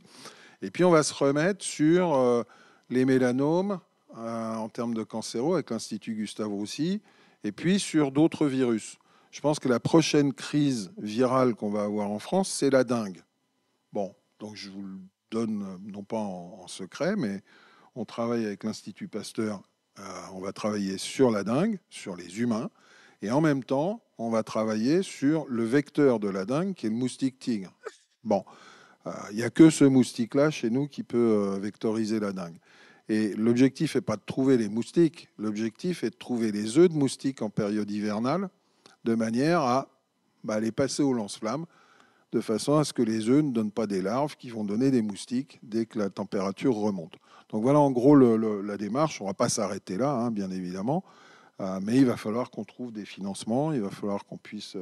Et puis, on va se remettre sur les mélanomes en termes de cancéro avec l'Institut Gustave Roussy, et puis sur d'autres virus. Je pense que la prochaine crise virale qu'on va avoir en France, c'est la dengue. Bon, donc je vous le donne, non pas en secret, mais on travaille avec l'Institut Pasteur. On va travailler sur la dengue, sur les humains, et en même temps, on va travailler sur le vecteur de la dengue, qui est le moustique tigre. Bon, il n'y a que ce moustique-là chez nous qui peut vectoriser la dengue. Et l'objectif n'est pas de trouver les moustiques, l'objectif est de trouver les œufs de moustiques en période hivernale, de manière à les passer au lance-flamme, de façon à ce que les œufs ne donnent pas des larves qui vont donner des moustiques dès que la température remonte. Donc voilà en gros la démarche. On ne va pas s'arrêter là, hein, bien évidemment, mais il va falloir qu'on trouve des financements, il va falloir qu'on puisse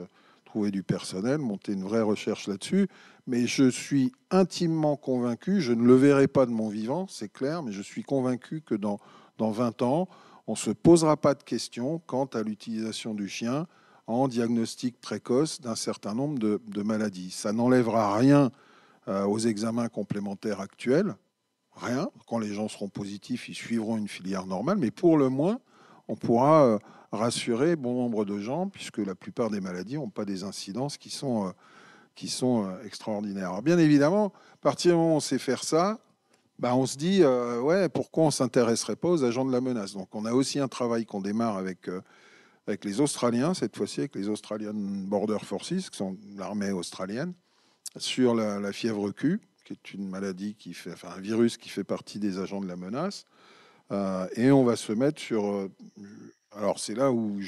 trouver du personnel, monter une vraie recherche là-dessus. Mais je suis intimement convaincu, je ne le verrai pas de mon vivant, c'est clair, mais je suis convaincu que dans 20 ans, on ne se posera pas de questions quant à l'utilisation du chien en diagnostic précoce d'un certain nombre de maladies. Ça n'enlèvera rien aux examens complémentaires actuels, rien. Quand les gens seront positifs, ils suivront une filière normale, mais pour le moins, on pourra rassurer bon nombre de gens, puisque la plupart des maladies n'ont pas des incidences qui sont extraordinaires. Alors bien évidemment, à partir du moment où on sait faire ça, on se dit, ouais, pourquoi on ne s'intéresserait pas aux agents de la menace? Donc on a aussi un travail qu'on démarre avec les Australiens, cette fois-ci avec les Australian Border Forces, qui sont l'armée australienne, sur la fièvre Q, qui est une maladie un virus qui fait partie des agents de la menace. Et on va se mettre sur... alors c'est là où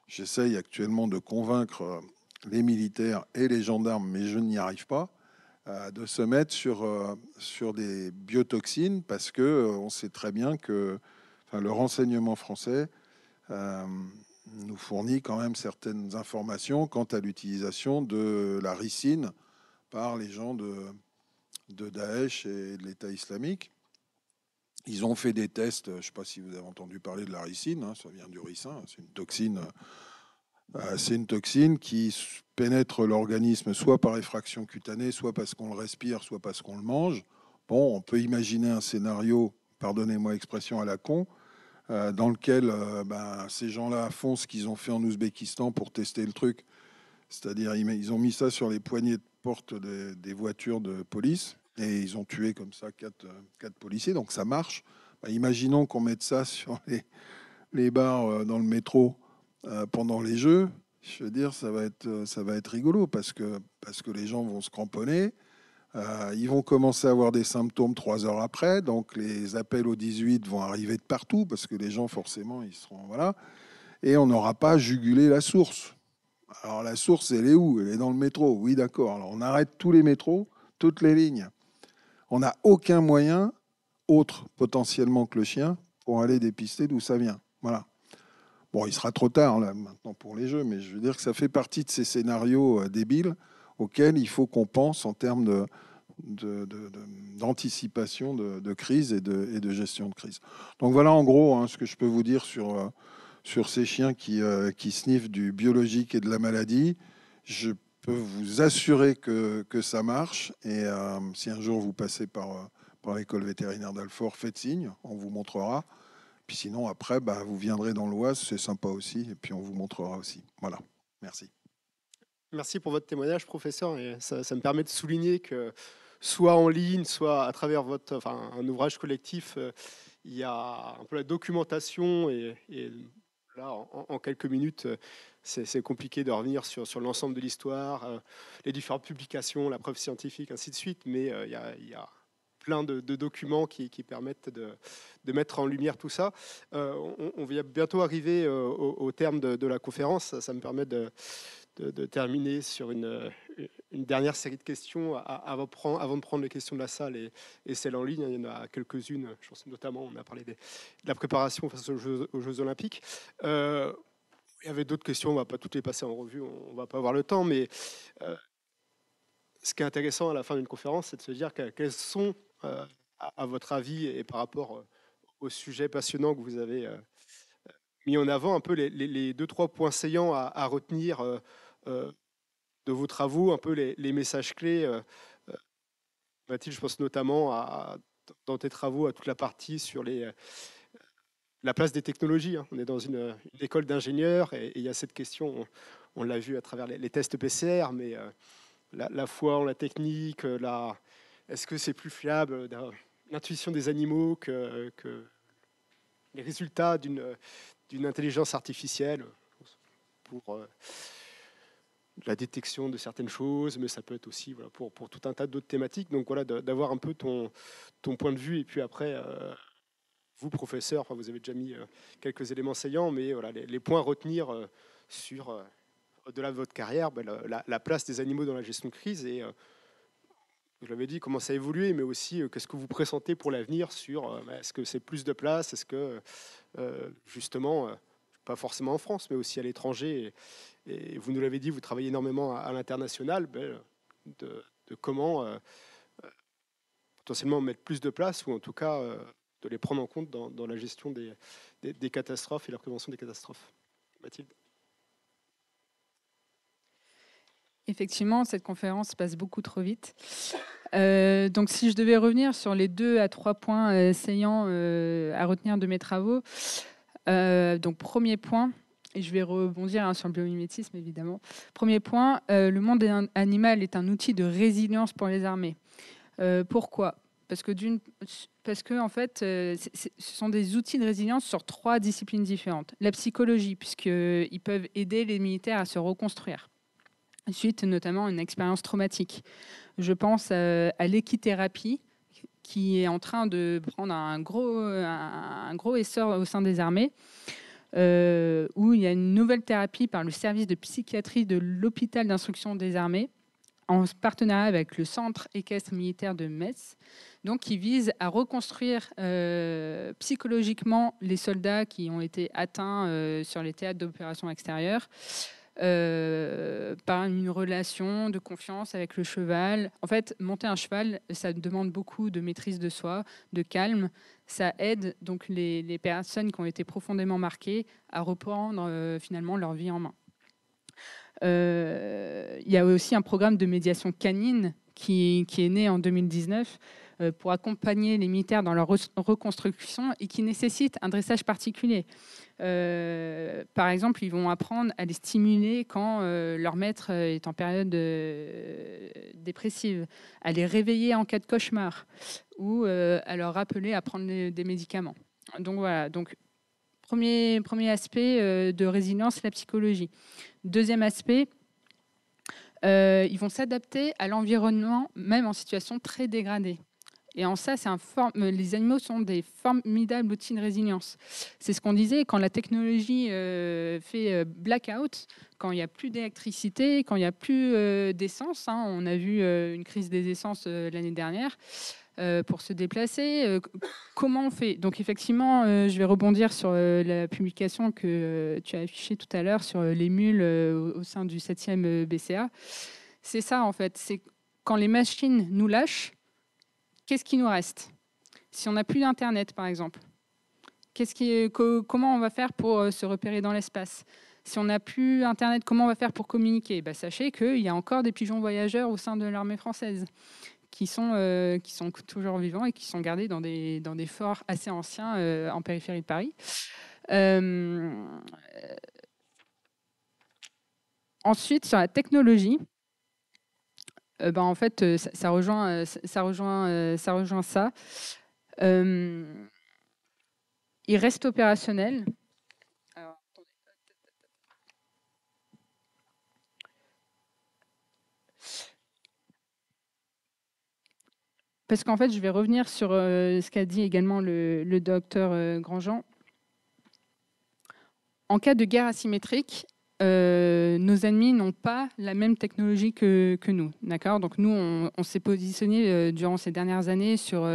j'essaye actuellement de convaincre les militaires et les gendarmes, mais je n'y arrive pas, de se mettre sur des biotoxines, parce qu'on sait très bien que le renseignement français nous fournit quand même certaines informations quant à l'utilisation de la ricine par les gens de Daesh et de l'État islamique. Ils ont fait des tests, je ne sais pas si vous avez entendu parler de la ricine, hein, ça vient du ricin, c'est une toxine qui pénètre l'organisme soit par effraction cutanée, soit parce qu'on le respire, soit parce qu'on le mange. Bon, on peut imaginer un scénario, pardonnez-moi l'expression à la con, dans lequel ces gens-là font ce qu'ils ont fait en Ouzbékistan pour tester le truc. C'est-à-dire ils ont mis ça sur les poignées de porte des voitures de police et ils ont tué comme ça quatre policiers. Donc ça marche. Imaginons qu'on mette ça sur les bars dans le métro pendant les Jeux. Je veux dire, ça va être rigolo parce que les gens vont se cramponner. Ils vont commencer à avoir des symptômes 3 heures après. Donc les appels au 18 vont arriver de partout parce que les gens, forcément, ils seront... Voilà. Et on n'aura pas jugulé la source. Alors la source, elle est où? Elle est dans le métro. Oui, d'accord. Alors on arrête tous les métros, toutes les lignes. On n'a aucun moyen autre potentiellement que le chien pour aller dépister d'où ça vient. Voilà. Bon, il sera trop tard là maintenant pour les Jeux, mais je veux dire que ça fait partie de ces scénarios débiles auxquels il faut qu'on pense en termes d'anticipation de crise et de gestion de crise. Donc voilà en gros ce que je peux vous dire sur ces chiens qui sniffent du biologique et de la maladie. Je peux vous assurer que ça marche. Et si un jour vous passez par l'école vétérinaire d'Alfort, faites signe, on vous montrera. Puis sinon, après, vous viendrez dans l'Oise, c'est sympa aussi, et puis on vous montrera aussi. Voilà, merci. Merci pour votre témoignage, professeur. Et ça me permet de souligner que soit en ligne, soit à travers un ouvrage collectif, il y a un peu la documentation et là, en quelques minutes, c'est compliqué de revenir sur l'ensemble de l'histoire, les différentes publications, la preuve scientifique, ainsi de suite, mais il y a plein de documents qui permettent de mettre en lumière tout ça. On va bientôt arriver au terme de la conférence. Ça me permet de terminer sur une dernière série de questions avant de prendre les questions de la salle et celles en ligne. Il y en a quelques-unes. Je pense notamment, on a parlé de la préparation face aux Jeux Olympiques. Il y avait d'autres questions, on ne va pas toutes les passer en revue, on ne va pas avoir le temps, mais ce qui est intéressant à la fin d'une conférence, c'est de se dire quels sont, à votre avis, et par rapport au sujet passionnant que vous avez mis en avant, un peu les 2-3 points saillants à retenir de vos travaux, un peu les messages clés. Mathilde, je pense notamment dans tes travaux à toute la partie sur la place des technologies. Hein. On est dans une école d'ingénieurs et il y a cette question, on l'a vu à travers les tests PCR, mais la foi en la technique, est-ce que c'est plus fiable, l'intuition des animaux que les résultats d'une intelligence artificielle pour la détection de certaines choses, mais ça peut être aussi voilà, pour tout un tas d'autres thématiques. Donc voilà, d'avoir un peu ton point de vue, et puis après, vous, professeur, enfin, vous avez déjà mis quelques éléments saillants, mais voilà, les points à retenir sur, au-delà de votre carrière, ben, la place des animaux dans la gestion de crise, et je l'avais dit, comment ça a évolué, mais aussi qu'est-ce que vous pressentez pour l'avenir sur est-ce que c'est plus de place, est-ce que justement, pas forcément en France, mais aussi à l'étranger, et vous nous l'avez dit, vous travaillez énormément à l'international, ben, de comment potentiellement mettre plus de place, ou en tout cas de les prendre en compte dans la gestion des catastrophes et la prévention des catastrophes. Mathilde. Effectivement, cette conférence passe beaucoup trop vite. Donc, si je devais revenir sur les 2 à 3 points saillants à retenir de mes travaux, donc premier point, et je vais rebondir sur le biomimétisme évidemment. Premier point, le monde animal est un outil de résilience pour les armées. Pourquoi ? Parce que en fait, ce sont des outils de résilience sur 3 disciplines différentes. La psychologie, puisqu'ils peuvent aider les militaires à se reconstruire suite notamment à une expérience traumatique. Je pense à l'équithérapie, qui est en train de prendre un gros essor au sein des armées, où il y a une nouvelle thérapie par le service de psychiatrie de l'hôpital d'instruction des armées, en partenariat avec le centre équestre militaire de Metz, donc qui vise à reconstruire psychologiquement les soldats qui ont été atteints sur les théâtres d'opérations extérieures, par une relation de confiance avec le cheval. En fait, monter un cheval, ça demande beaucoup de maîtrise de soi, de calme. Ça aide donc les personnes qui ont été profondément marquées à reprendre finalement leur vie en main. Il y a aussi un programme de médiation canine qui est né en 2019 pour accompagner les militaires dans leur reconstruction et qui nécessite un dressage particulier. Par exemple, ils vont apprendre à les stimuler quand leur maître est en période dépressive, à les réveiller en cas de cauchemar ou à leur rappeler à prendre des médicaments. Donc voilà, donc, premier aspect de résilience, la psychologie. Deuxième aspect, ils vont s'adapter à l'environnement, même en situation très dégradée. Et en ça, les animaux sont des formidables outils de résilience. C'est ce qu'on disait, quand la technologie fait blackout, quand il n'y a plus d'électricité, quand il n'y a plus d'essence, hein, on a vu une crise des essences l'année dernière, pour se déplacer, comment on fait ? Donc effectivement, je vais rebondir sur la publication que tu as affichée tout à l'heure sur les mules au sein du 7e BCA. C'est ça en fait, c'est quand les machines nous lâchent, qu'est-ce qui nous reste ? Si on n'a plus d'Internet, par exemple, comment on va faire pour se repérer dans l'espace ? Si on n'a plus Internet, comment on va faire pour communiquer ? Sachez qu'il y a encore des pigeons voyageurs au sein de l'armée française qui sont toujours vivants et qui sont gardés dans des forts assez anciens en périphérie de Paris. Ensuite, sur la technologie, en fait, ça rejoint ça. Il reste opérationnel. Alors, attendez. Parce qu'en fait, je vais revenir sur ce qu'a dit également le docteur Grandjean. En cas de guerre asymétrique, nos ennemis n'ont pas la même technologie que nous. D'accord ? Donc nous, on s'est positionné durant ces dernières années sur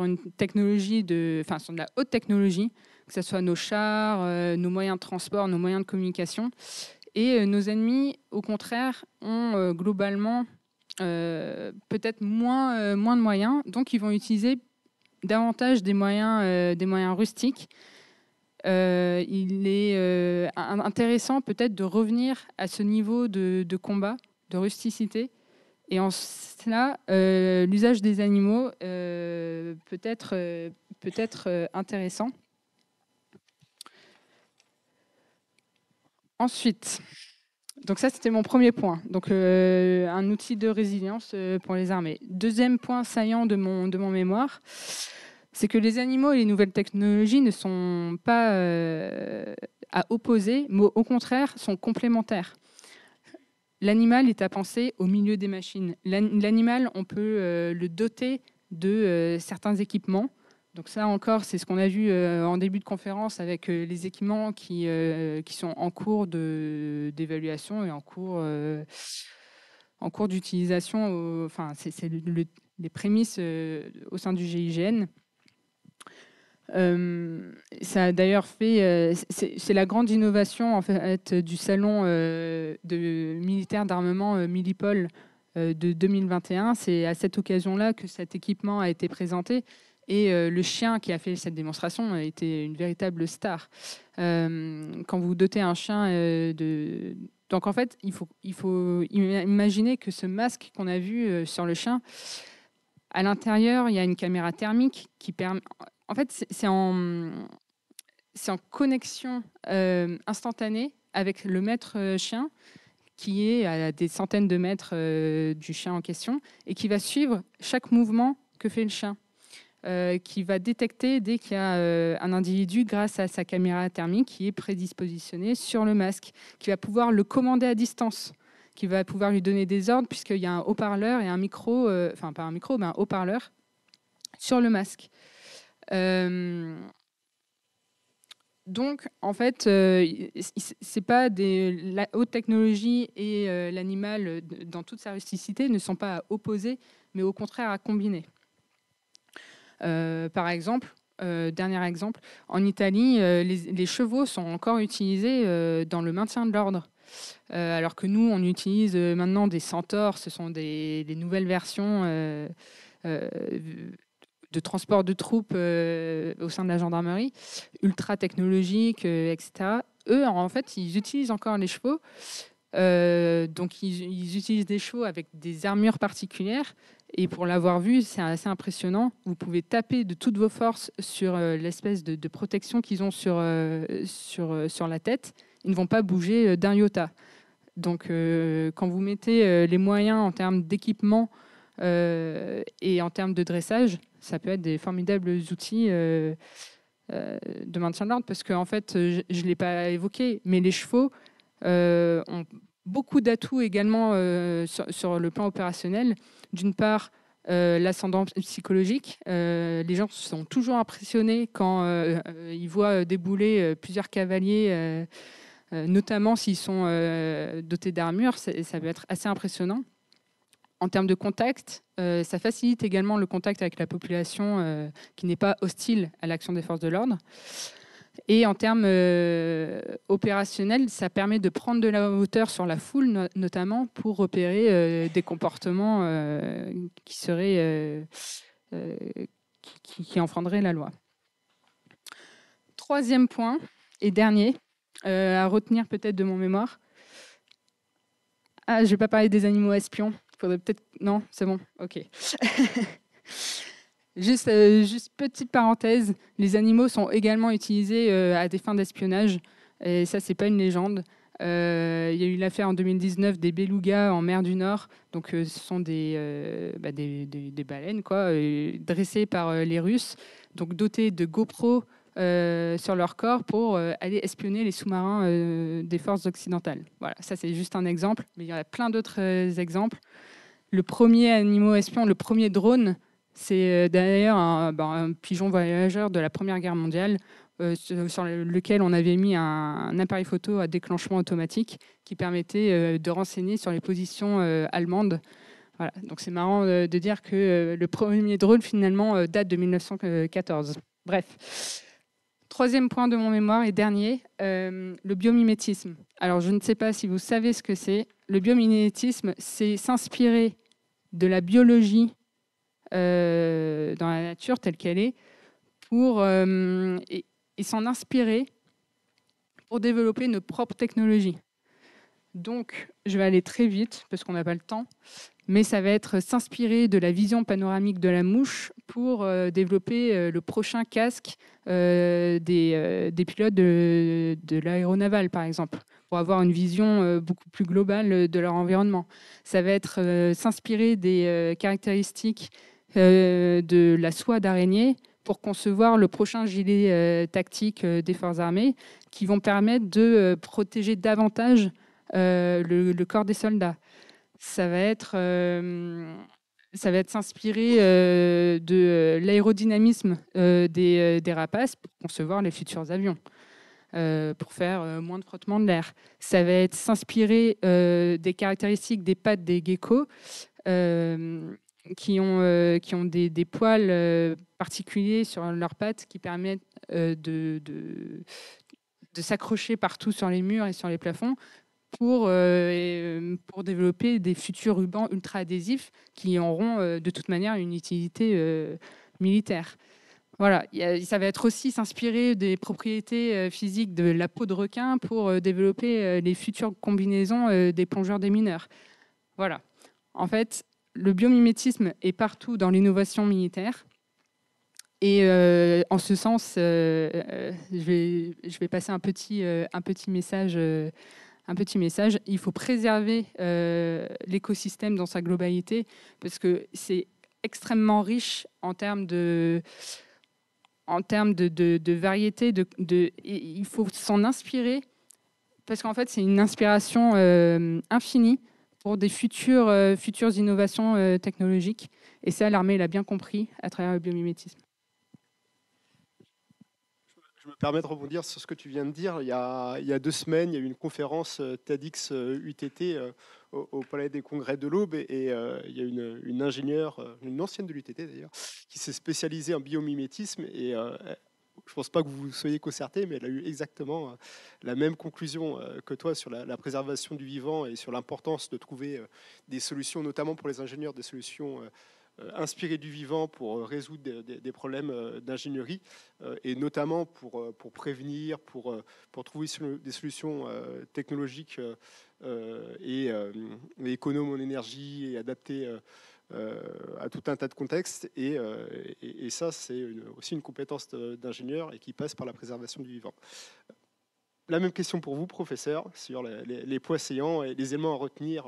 une technologie sur de la haute technologie, que ce soit nos chars, nos moyens de transport, nos moyens de communication. Et nos ennemis, au contraire, ont globalement peut-être moins de moyens. Donc ils vont utiliser davantage des moyens rustiques. Il est intéressant peut-être de revenir à ce niveau de combat, de rusticité. Et en cela, l'usage des animaux peut être intéressant. Ensuite, donc ça c'était mon premier point, donc un outil de résilience pour les armées. Deuxième point saillant de mon mémoire, c'est que les animaux et les nouvelles technologies ne sont pas à opposer, mais au contraire sont complémentaires. L'animal est à penser au milieu des machines. L'animal, on peut le doter de certains équipements. Donc ça encore, c'est ce qu'on a vu en début de conférence avec les équipements qui sont en cours d'évaluation et en cours d'utilisation. Enfin, c'est les prémices au sein du GIGN. Ça a d'ailleurs fait, c'est la grande innovation en fait du salon de militaire d'armement Milipol de 2021. C'est à cette occasion-là que cet équipement a été présenté. Et le chien qui a fait cette démonstration a été une véritable star. Quand vous dotez un chien de... Donc en fait, il faut imaginer que ce masque qu'on a vu sur le chien, à l'intérieur, il y a une caméra thermique qui permet... En fait, c'est en connexion instantanée avec le maître chien qui est à des centaines de mètres du chien en question et qui va suivre chaque mouvement que fait le chien. Qui va détecter dès qu'il y a un individu grâce à sa caméra thermique qui est prédispositionnée sur le masque, qui va pouvoir le commander à distance, qui va pouvoir lui donner des ordres puisqu'il y a un haut-parleur et un micro, enfin pas un micro, mais un haut-parleur sur le masque. Donc, en fait, c'est pas la haute technologie et l'animal, dans toute sa rusticité, ne sont pas à opposer, mais au contraire à combiner. Par exemple, dernier exemple, en Italie, les chevaux sont encore utilisés dans le maintien de l'ordre. Alors que nous, on utilise maintenant des centaures, ce sont des nouvelles versions de transport de troupes au sein de la gendarmerie, ultra technologiques, etc. Eux, en fait, ils utilisent encore les chevaux. Donc, ils utilisent des chevaux avec des armures particulières. Et pour l'avoir vu, c'est assez impressionnant. Vous pouvez taper de toutes vos forces sur l'espèce de protection qu'ils ont sur la tête. Ils ne vont pas bouger d'un iota. Donc, quand vous mettez les moyens en termes d'équipement et en termes de dressage, ça peut être des formidables outils de maintien de l'ordre. Parce qu'en fait, je ne l'ai pas évoqué, mais les chevaux ont beaucoup d'atouts également sur le plan opérationnel. D'une part, l'ascendant psychologique. Les gens sont toujours impressionnés quand ils voient débouler plusieurs cavaliers, notamment s'ils sont dotés d'armure. Ça peut être assez impressionnant. En termes de contact, ça facilite également le contact avec la population qui n'est pas hostile à l'action des forces de l'ordre. Et en termes opérationnels, ça permet de prendre de la hauteur sur la foule, notamment pour repérer des comportements qui seraient qui enfreidraient la loi. Troisième point et dernier à retenir peut-être de mon mémoire. Ah, je ne vais pas parler des animaux espions. Il faudrait peut-être... Non, c'est bon, ok. Juste petite parenthèse, les animaux sont également utilisés à des fins d'espionnage. Et ça, c'est pas une légende. Il y a eu l'affaire en 2019 des belugas en mer du Nord. Donc, ce sont des baleines, quoi, dressées par les Russes, donc dotées de GoPro sur leur corps pour aller espionner les sous-marins des forces occidentales. Voilà, ça c'est juste un exemple, mais il y en a plein d'autres exemples. Le premier animal espion, le premier drone, c'est d'ailleurs un pigeon voyageur de la Première Guerre mondiale sur lequel on avait mis un appareil photo à déclenchement automatique qui permettait de renseigner sur les positions allemandes. Voilà. Donc c'est marrant de dire que le premier drone finalement date de 1914. Bref. Troisième point de mon mémoire et dernier, le biomimétisme. Alors je ne sais pas si vous savez ce que c'est. Le biomimétisme, c'est s'inspirer de la biologie dans la nature telle qu'elle est et s'en inspirer pour développer nos propres technologies. Donc, je vais aller très vite parce qu'on n'a pas le temps. Mais ça va être s'inspirer de la vision panoramique de la mouche pour développer le prochain casque des pilotes de l'aéronaval, par exemple, pour avoir une vision beaucoup plus globale de leur environnement. Ça va être s'inspirer des caractéristiques de la soie d'araignée pour concevoir le prochain gilet tactique des forces armées qui vont permettre de protéger davantage le corps des soldats. Ça va être s'inspirer de l'aérodynamisme des rapaces pour concevoir les futurs avions, pour faire moins de frottement de l'air. Ça va être s'inspirer des caractéristiques des pattes des geckos qui ont des poils particuliers sur leurs pattes qui permettent de s'accrocher partout sur les murs et sur les plafonds pour développer des futurs rubans ultra adhésifs qui auront de toute manière une utilité militaire. Voilà, ça va être aussi s'inspirer des propriétés physiques de la peau de requin pour développer les futures combinaisons des plongeurs démineurs. Voilà. En fait, le biomimétisme est partout dans l'innovation militaire. Et en ce sens, je vais passer un petit message. Il faut préserver l'écosystème dans sa globalité parce que c'est extrêmement riche en termes de variété. Il faut s'en inspirer parce qu'en fait, c'est une inspiration infinie pour des futures innovations technologiques. Et ça, l'armée l'a bien compris à travers le biomimétisme. Je me permets de rebondir sur ce que tu viens de dire. Il y a 2 semaines, il y a eu une conférence TEDx UTT au Palais des Congrès de l'Aube et il y a une ingénieure, une ancienne de l'UTT d'ailleurs, qui s'est spécialisée en biomimétisme et je ne pense pas que vous soyez concerté, mais elle a eu exactement la même conclusion que toi sur la préservation du vivant et sur l'importance de trouver des solutions, notamment pour les ingénieurs, des solutions inspiré du vivant pour résoudre des problèmes d'ingénierie et notamment pour prévenir, pour trouver des solutions technologiques et économes en énergie et adaptées à tout un tas de contextes. Et ça, c'est aussi une compétence d'ingénieur et qui passe par la préservation du vivant. La même question pour vous, professeur, sur les poids saillants et les éléments à retenir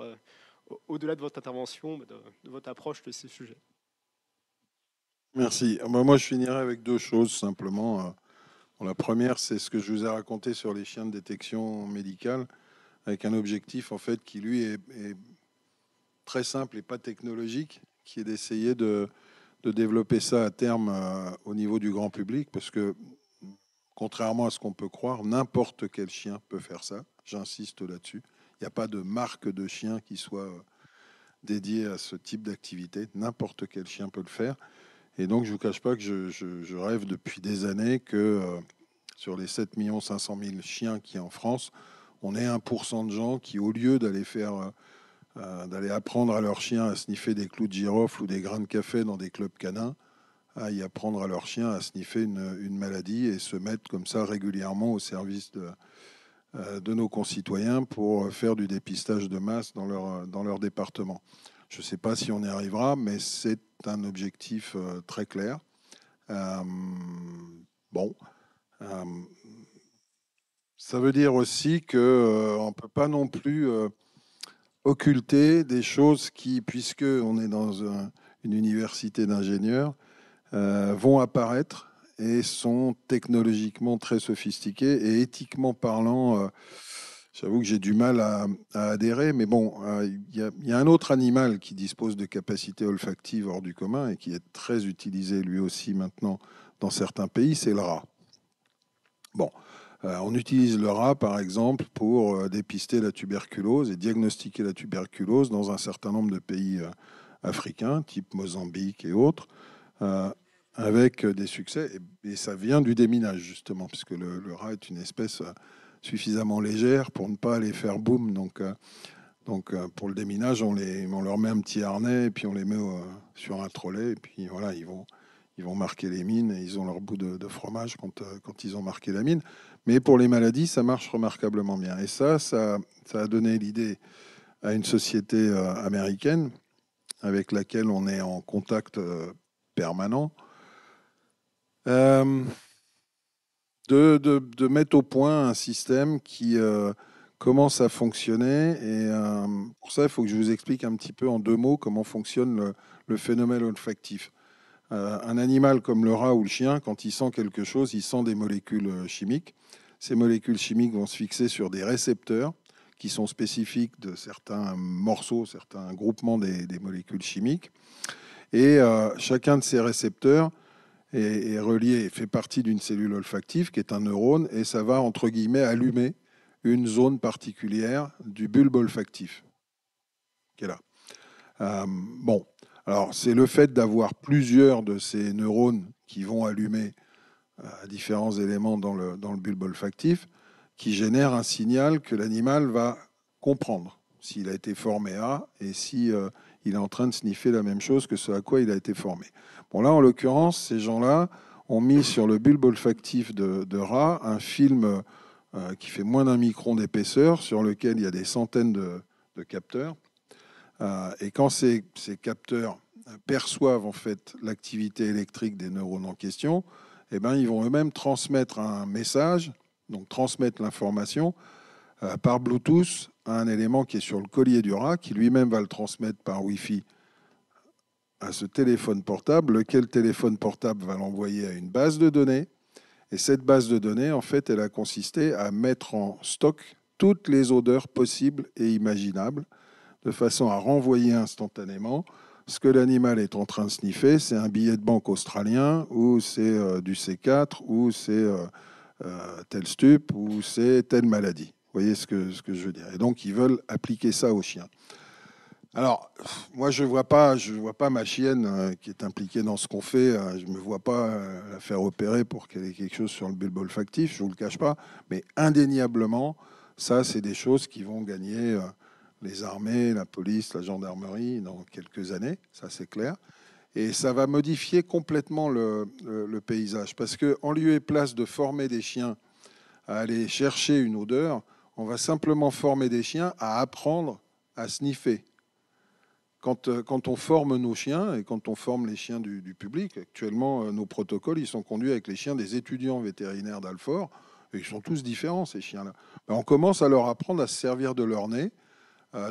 au-delà de votre intervention, de votre approche de ces sujets. Merci. Moi, je finirai avec 2 choses simplement. La première, c'est ce que je vous ai raconté sur les chiens de détection médicale, avec un objectif en fait qui lui est très simple et pas technologique, qui est d'essayer de développer ça à terme au niveau du grand public, parce que contrairement à ce qu'on peut croire, n'importe quel chien peut faire ça. J'insiste là-dessus. Il n'y a pas de marque de chien qui soit dédiée à ce type d'activité. N'importe quel chien peut le faire. Et donc, je ne vous cache pas que je rêve depuis des années que sur les 7 500 000 chiens qu'il y a en France, on ait 1% de gens qui, au lieu d'aller apprendre à leurs chiens à sniffer des clous de girofle ou des grains de café dans des clubs canins, aillent apprendre à leurs chiens à sniffer une maladie et se mettre comme ça régulièrement au service de nos concitoyens pour faire du dépistage de masse dans leur département. Je ne sais pas si on y arrivera, mais c'est un objectif très clair. Ça veut dire aussi qu'on ne peut pas non plus occulter des choses qui, puisque on est dans une université d'ingénieurs, vont apparaître et sont technologiquement très sophistiquées et éthiquement parlant, j'avoue que j'ai du mal à adhérer, mais bon, il y a un autre animal qui dispose de capacités olfactives hors du commun et qui est très utilisé lui aussi maintenant dans certains pays, c'est le rat. Bon, on utilise le rat par exemple pour dépister la tuberculose et diagnostiquer la tuberculose dans un certain nombre de pays africains, type Mozambique et autres, avec des succès. Et ça vient du déminage justement, puisque le rat est une espèce suffisamment légère pour ne pas aller faire boum. Donc pour le déminage, on leur met un petit harnais et puis on les met sur un trolley et puis voilà, ils ils vont marquer les mines et ils ont leur bout de fromage quand ils ont marqué la mine. Mais pour les maladies, ça marche remarquablement bien. Et ça a donné l'idée à une société américaine avec laquelle on est en contact permanent, de mettre au point un système qui commence à fonctionner. Et pour ça, il faut que je vous explique un petit peu en 2 mots comment fonctionne le phénomène olfactif. Un animal comme le rat ou le chien, quand il sent quelque chose, il sent des molécules chimiques. Ces molécules chimiques vont se fixer sur des récepteurs qui sont spécifiques de certains morceaux, certains groupements des molécules chimiques. Et chacun de ces récepteurs est relié, fait partie d'une cellule olfactive qui est un neurone, et ça va, entre guillemets, allumer une zone particulière du bulbe olfactif, qui est là. Bon, alors c'est le fait d'avoir plusieurs de ces neurones qui vont allumer différents éléments dans le bulbe olfactif qui génère un signal que l'animal va comprendre s'il a été formé à et si il est en train de sniffer la même chose que ce à quoi il a été formé. Bon, là, en l'occurrence, ces gens-là ont mis sur le bulbe olfactif de rat un film qui fait moins d'1 micron d'épaisseur, sur lequel il y a des centaines de capteurs. Et quand ces capteurs perçoivent en fait l'activité électrique des neurones en question, eh ben, ils vont eux-mêmes transmettre un message, donc transmettre l'information par Bluetooth à un élément qui est sur le collier du rat, qui lui-même va le transmettre par Wi-Fi à ce téléphone portable, lequel téléphone portable va l'envoyer à une base de données. Et cette base de données, en fait, elle a consisté à mettre en stock toutes les odeurs possibles et imaginables, de façon à renvoyer instantanément ce que l'animal est en train de sniffer. C'est un billet de banque australien, ou c'est du C4, ou c'est tel stup, ou c'est telle maladie. Vous voyez ce que je veux dire. Et donc, ils veulent appliquer ça aux chiens. Alors, moi, je ne vois pas ma chienne qui est impliquée dans ce qu'on fait. Je ne me vois pas la faire opérer pour qu'elle ait quelque chose sur le bulbe olfactif, je ne vous le cache pas. Mais indéniablement, ça, c'est des choses qui vont gagner les armées, la police, la gendarmerie dans quelques années, ça c'est clair. Et ça va modifier complètement le paysage. Parce qu'en lieu et place de former des chiens à aller chercher une odeur, on va simplement former des chiens à apprendre à sniffer. Quand on forme nos chiens et quand on forme les chiens du public, actuellement, nos protocoles, ils sont conduits avec les chiens des étudiants vétérinaires d'Alfort, et ils sont tous différents, ces chiens-là. Ben, on commence à leur apprendre à se servir de leur nez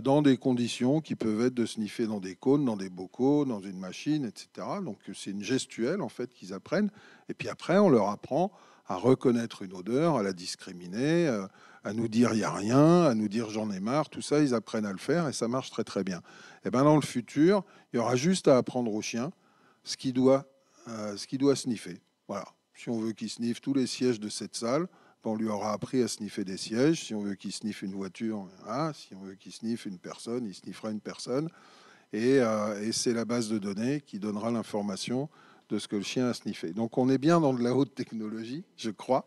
dans des conditions qui peuvent être de sniffer dans des cônes, dans des bocaux, dans une machine, etc. Donc c'est une gestuelle, en fait, qu'ils apprennent. Et puis après, on leur apprend à reconnaître une odeur, à la discriminer, à nous dire il n'y a rien, à nous dire j'en ai marre. Tout ça, ils apprennent à le faire et ça marche très très bien. Et ben dans le futur, il y aura juste à apprendre au chien ce qu'il doit sniffer. Voilà. Si on veut qu'il sniffe tous les sièges de cette salle, on lui aura appris à sniffer des sièges. Si on veut qu'il sniffe une voiture, si on veut qu'il sniffe une personne, il sniffera une personne. Et c'est la base de données qui donnera l'information de ce que le chien a sniffé. Donc on est bien dans de la haute technologie, je crois.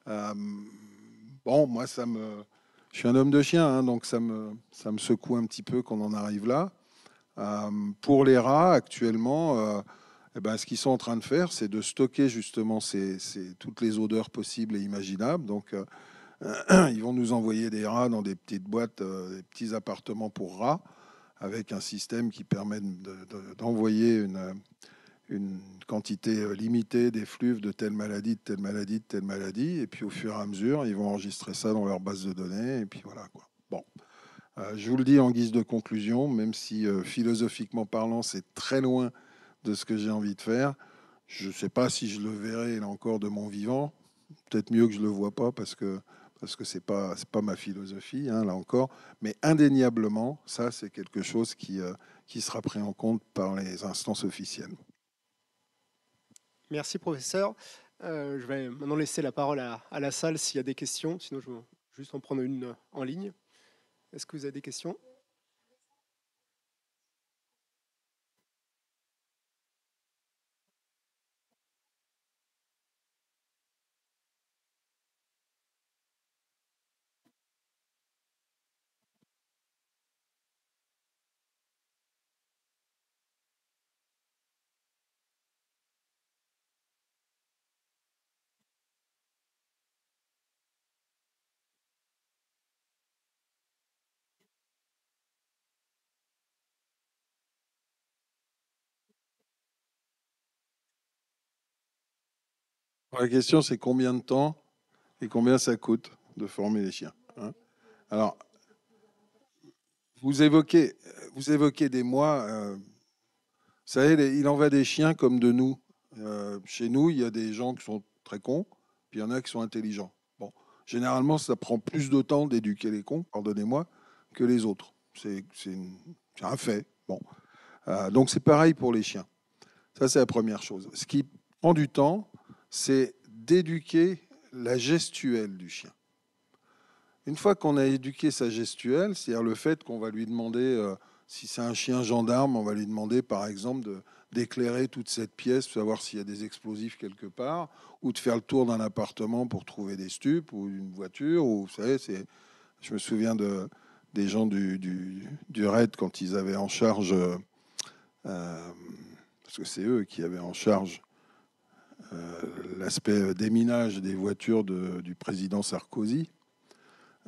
Bon, moi, je suis un homme de chien, hein, donc ça me secoue un petit peu qu'on en arrive là. Pour les rats, actuellement, eh ben, ce qu'ils sont en train de faire, c'est de stocker justement toutes les odeurs possibles et imaginables. Donc, ils vont nous envoyer des rats dans des petites boîtes, des petits appartements pour rats, avec un système qui permet d'envoyer une quantité limitée d'effluves de telle maladie, de telle maladie, de telle maladie. Et puis, au fur et à mesure, ils vont enregistrer ça dans leur base de données. Et puis, voilà, quoi. Bon. Je vous le dis en guise de conclusion, même si philosophiquement parlant, c'est très loin de ce que j'ai envie de faire. Je ne sais pas si je le verrai là encore de mon vivant. Peut-être mieux que je ne le vois pas parce que c'est pas ma philosophie, hein, là encore. Mais indéniablement, ça, c'est quelque chose qui sera pris en compte par les instances officielles. Merci, professeur. Je vais maintenant laisser la parole à la salle s'il y a des questions. Sinon, je vais juste en prendre une en ligne. Est-ce que vous avez des questions ? La question, c'est combien de temps et combien ça coûte de former les chiens, hein. Alors, vous évoquez des mois. Vous savez, il en va des chiens comme de nous. Chez nous, il y a des gens qui sont très cons, puis il y en a qui sont intelligents. Bon, généralement, ça prend plus de temps d'éduquer les cons, pardonnez-moi, que les autres. C'est un fait. Bon, donc c'est pareil pour les chiens. Ça, c'est la première chose. Ce qui prend du temps, c'est d'éduquer la gestuelle du chien. Une fois qu'on a éduqué sa gestuelle, c'est-à-dire le fait qu'on va lui demander, si c'est un chien gendarme, on va lui demander par exemple d'éclairer toute cette pièce, savoir s'il y a des explosifs quelque part, ou de faire le tour d'un appartement pour trouver des stupes ou une voiture. Ou, vous savez, je me souviens des gens du RAID quand ils avaient en charge, parce que c'est eux qui avaient en charge l'aspect déminage des voitures du président Sarkozy.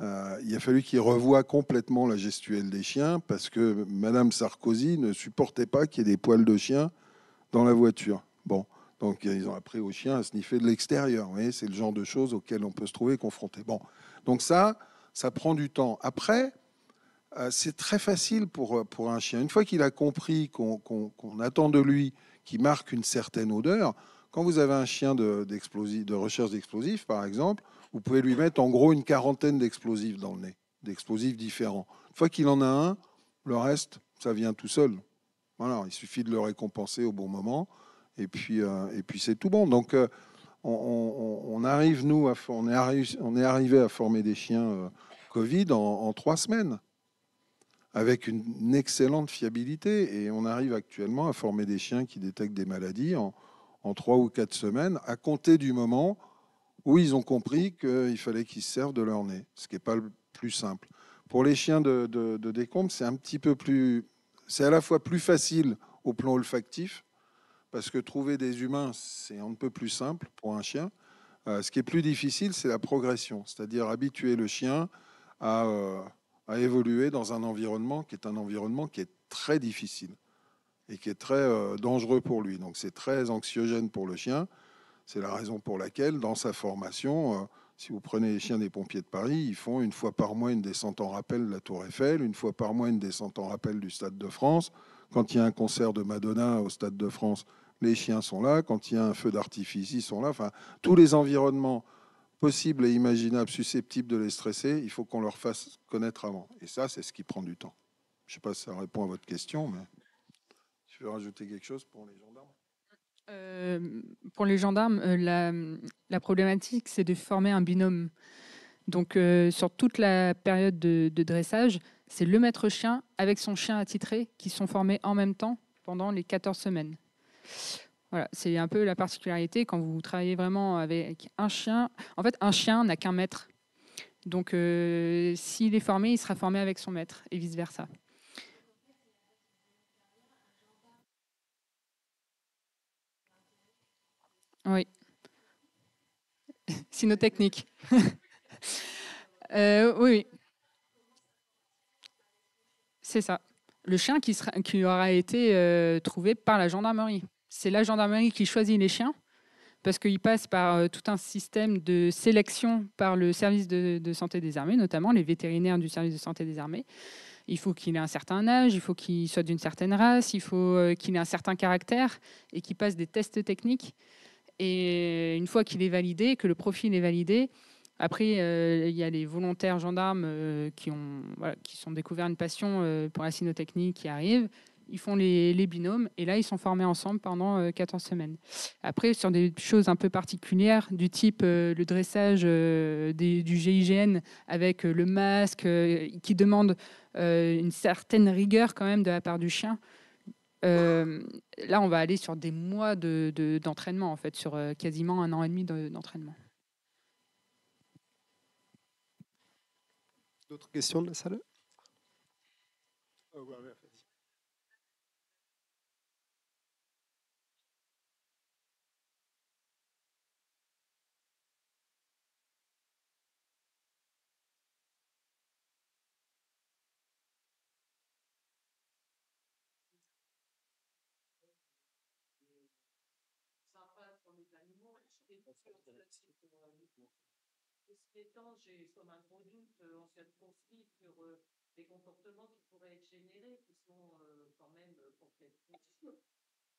Il a fallu qu'il revoie complètement la gestuelle des chiens parce que Madame Sarkozy ne supportait pas qu'il y ait des poils de chien dans la voiture. Bon, donc ils ont appris aux chiens à sniffer de l'extérieur. Vous voyez, c'est le genre de choses auxquelles on peut se trouver confronté. Bon, donc ça prend du temps. Après, c'est très facile pour un chien. Une fois qu'il a compris qu'on attend de lui qu'il marque une certaine odeur, quand vous avez un chien de recherche d'explosifs, par exemple, vous pouvez lui mettre en gros une quarantaine d'explosifs dans le nez, d'explosifs différents. Une fois qu'il en a un, le reste, ça vient tout seul. Voilà, il suffit de le récompenser au bon moment, et puis c'est tout bon. Donc, on arrive, nous, on est arrivé à former des chiens Covid en 3 semaines, avec une excellente fiabilité. Et on arrive actuellement à former des chiens qui détectent des maladies en 3 ou 4 semaines, à compter du moment où ils ont compris qu'il fallait qu'ils se servent de leur nez, ce qui n'est pas le plus simple. Pour les chiens de décompte, c'est un petit peu plus... C'est à la fois plus facile au plan olfactif, parce que trouver des humains, c'est un peu plus simple pour un chien. Ce qui est plus difficile, c'est la progression, c'est-à-dire habituer le chien à, à évoluer dans un environnement qui est très difficile et qui est très dangereux pour lui. Donc c'est très anxiogène pour le chien. C'est la raison pour laquelle, dans sa formation, si vous prenez les chiens des pompiers de Paris, ils font une fois par mois une descente en rappel de la Tour Eiffel, une fois par mois une descente en rappel du Stade de France. Quand il y a un concert de Madonna au Stade de France, les chiens sont là. Quand il y a un feu d'artifice, ils sont là. Enfin, tous les environnements possibles et imaginables susceptibles de les stresser, il faut qu'on leur fasse connaître avant. Et ça, c'est ce qui prend du temps. Je ne sais pas si ça répond à votre question, mais je veux rajouter quelque chose pour les gendarmes. Pour les gendarmes, la problématique, c'est de former un binôme. Donc, sur toute la période de dressage, c'est le maître chien avec son chien attitré qui sont formés en même temps pendant les 14 semaines. Voilà, c'est un peu la particularité quand vous travaillez vraiment avec un chien. En fait, un chien n'a qu'un maître. Donc, s'il est formé, il sera formé avec son maître et vice-versa. Oui. Cynotechnique. Oui, c'est ça. Le chien qui aura été trouvé par la gendarmerie. C'est la gendarmerie qui choisit les chiens parce qu'il passe par tout un système de sélection par le service de santé des armées, notamment les vétérinaires du service de santé des armées. Il faut qu'il ait un certain âge, il faut qu'il soit d'une certaine race, il faut qu'il ait un certain caractère et qu'il passe des tests techniques. Et une fois qu'il est validé, que le profil est validé, après, il y a les volontaires gendarmes qui sont découverts une passion pour la cynotechnie qui arrivent. Ils font les binômes et là, ils sont formés ensemble pendant 14 semaines. Après, sur des choses un peu particulières, du type le dressage du GIGN avec le masque qui demande une certaine rigueur quand même de la part du chien. Là, on va aller sur des mois d'entraînement, en fait, sur quasiment 1 an et demi d'entraînement. D'autres questions de la salle? Sympa pour les animaux, les chiens. Ceci étant, j'ai comme un gros doute en cas de conflit sur les comportements qui pourraient être générés, qui sont quand même complètement